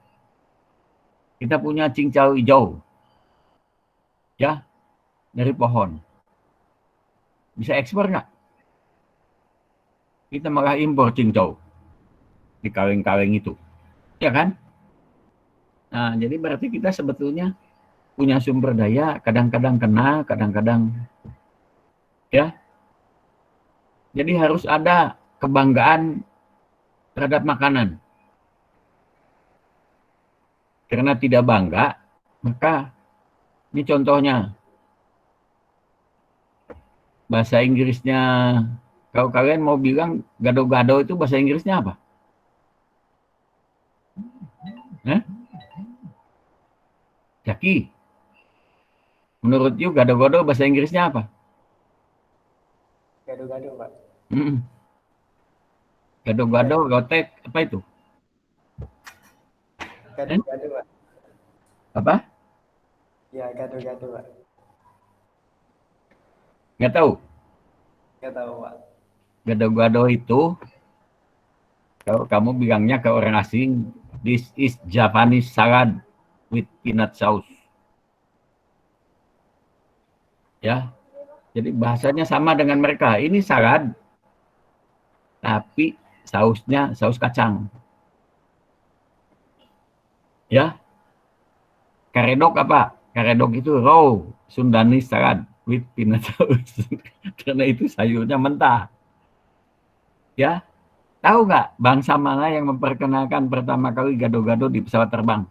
B: Kita punya cincau hijau. Ya, dari pohon. Bisa ekspor nggak? Kita malah impor cincau di kaleng-kaleng itu. Ya kan? Nah, jadi berarti kita sebetulnya punya sumber daya, kadang-kadang kena, kadang-kadang ya. Jadi harus ada kebanggaan terhadap makanan. Karena tidak bangga, maka ini contohnya. Bahasa Inggrisnya, kalau kalian mau bilang gado-gado itu bahasa Inggrisnya apa? Jaki. Menurut you gado-gado bahasa Inggrisnya apa?
F: Gado-gado, Pak.
B: Gado-gado, gotek, apa itu?
F: Gado-gado, Pak.
B: Apa?
F: Ya, gado-gado, Pak.
B: Nggak tahu?
F: Nggak tahu, Pak.
B: Gado-gado itu, kalau kamu bilangnya ke orang asing, this is Japanese salad with peanut sauce. Ya, jadi bahasanya sama dengan mereka. Ini salad, tapi sausnya saus kacang. Ya, karedok apa? Karedok itu raw Sundanese salad with peanut sauce. Karena itu sayurnya mentah. Ya, tahu nggak bangsa mana yang memperkenalkan pertama kali gado-gado di pesawat terbang?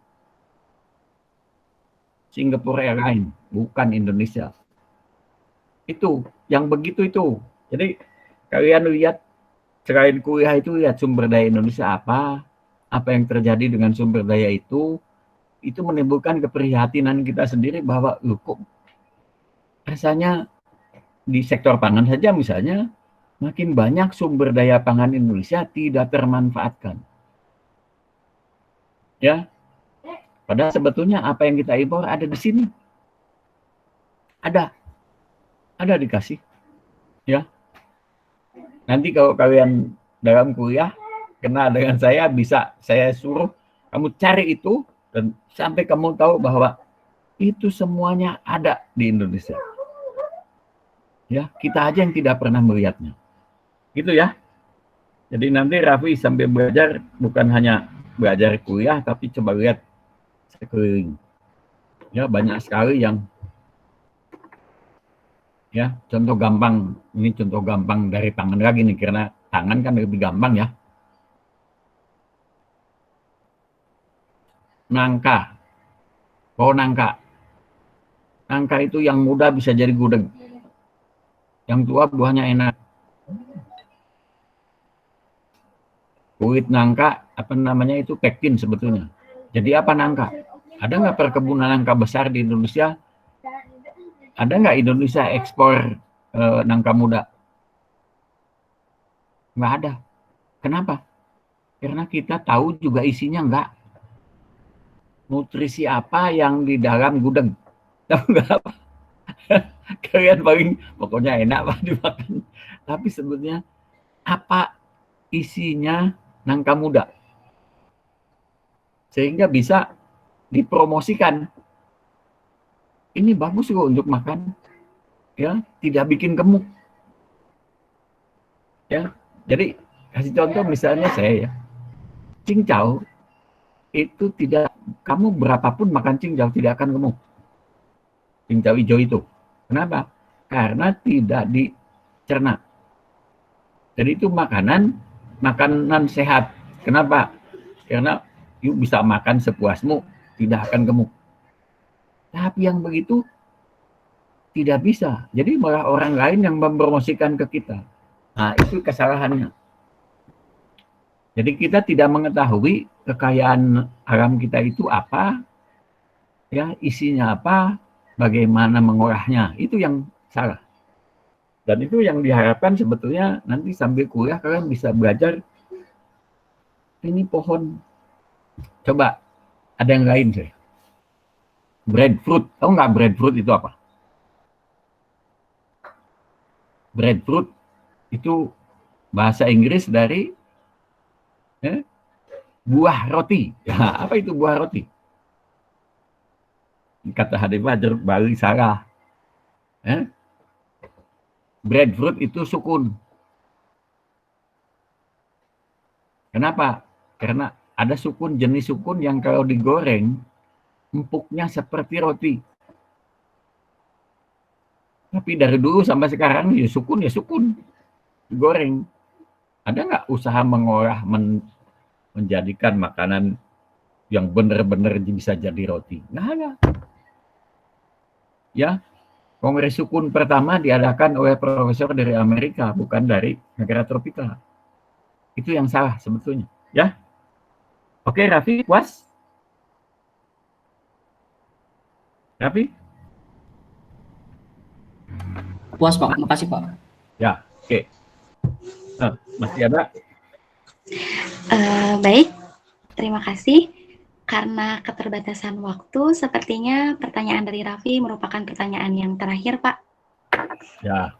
B: Singapore Airlines, bukan Indonesia. Itu, yang begitu itu. Jadi kalian lihat Selain kuliah itu lihat sumber daya Indonesia apa yang terjadi dengan sumber daya itu menimbulkan keprihatinan kita sendiri bahwa kok rasanya di sektor pangan saja misalnya makin banyak sumber daya pangan Indonesia tidak termanfaatkan. Ya, padahal sebetulnya apa yang kita impor ada di sini. Ada dikasih. Ya. Nanti kalau kalian dalam kuliah kenal dengan saya, bisa saya suruh kamu cari itu dan sampai kamu tahu bahwa itu semuanya ada di Indonesia. Ya, kita aja yang tidak pernah melihatnya. Gitu ya. Jadi nanti Raffi sampai belajar bukan hanya belajar kuliah tapi coba lihat sekeliling. Ya, banyak sekali yang ya, contoh gampang, ini contoh gampang dari pangan lagi nih, karena tangan kan lebih gampang ya. Nangka, pohon nangka. Nangka itu yang muda bisa jadi gudeg. Yang tua buahnya enak. Kulit nangka, apa namanya itu pektin sebetulnya. Jadi apa nangka? Ada nggak perkebunan nangka besar di Indonesia? Ada nggak Indonesia ekspor nangka muda? Nggak ada. Kenapa? Karena kita tahu juga isinya nggak. Nutrisi apa yang di dalam gudeg? Tahu nggak apa? Kalian paling pokoknya enak Pak dimakan. Tapi sebetulnya apa isinya nangka muda? Sehingga bisa dipromosikan. Ini bagus kok untuk makan, ya, tidak bikin gemuk, ya. Jadi kasih contoh misalnya saya ya, cincau itu tidak, kamu berapapun makan cincau tidak akan gemuk. Cincau hijau itu, kenapa? Karena tidak dicerna. Jadi itu makanan sehat. Kenapa? Karena you bisa makan sepuasmu, tidak akan gemuk. Tapi yang begitu tidak bisa. Jadi malah orang lain yang mempromosikan ke kita. Nah, itu kesalahannya. Jadi kita tidak mengetahui kekayaan alam kita itu apa, ya, isinya apa, bagaimana mengolahnya. Itu yang salah. Dan itu yang diharapkan sebetulnya nanti sambil kuliah kalian bisa belajar. Ini pohon. Coba ada yang lain saya. Breadfruit, tahu nggak breadfruit itu apa? Breadfruit itu bahasa Inggris dari buah roti. Ya, apa itu buah roti? Kata Hadi Fajar, Bali salah. Breadfruit itu sukun. Kenapa? Karena ada sukun, jenis sukun yang kalau digoreng empuknya seperti roti. Tapi dari dulu sampai sekarang ya sukun digoreng. Ada nggak usaha mengolah menjadikan makanan yang benar-benar bisa jadi roti? Nggak ada. Ya, Kongres Sukun pertama diadakan oleh profesor dari Amerika, bukan dari negara tropika. Itu yang salah sebetulnya. Ya, oke Raffi, puas? Raffi?
C: Puas Pak, makasih Pak.
B: Ya, oke. Masih ada?
A: Baik, terima kasih. Karena keterbatasan waktu, sepertinya pertanyaan dari Raffi merupakan pertanyaan yang terakhir, Pak.
B: Ya,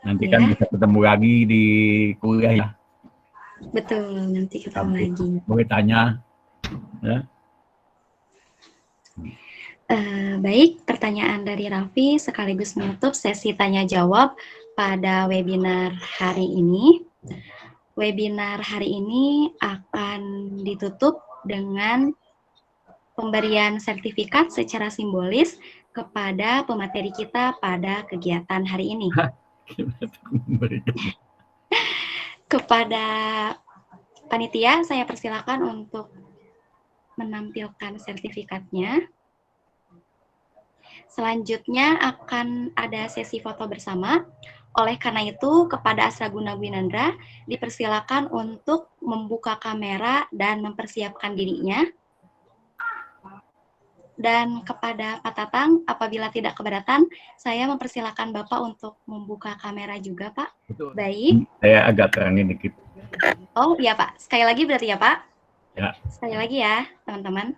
B: nanti kan bisa ketemu lagi di kuliah ya.
A: Betul, nanti ketemu lagi.
B: Boleh tanya. Ya.
A: Baik, pertanyaan dari Raffi sekaligus menutup sesi tanya jawab pada webinar hari ini. Webinar hari ini akan ditutup dengan pemberian sertifikat secara simbolis kepada pemateri kita pada kegiatan hari ini. Kepada panitia, saya persilakan untuk menampilkan sertifikatnya. Selanjutnya akan ada sesi foto bersama. Oleh karena itu, kepada Asraguna Winandra dipersilakan untuk membuka kamera dan mempersiapkan dirinya. Dan kepada Pak Tatang, apabila tidak keberatan, saya mempersilakan Bapak untuk membuka kamera juga, Pak.
B: Betul.
A: Baik.
B: Saya agak terangin dikit.
A: Oh iya, Pak. Sekali lagi berarti ya, Pak?
B: Ya.
A: Sekali lagi ya, teman-teman.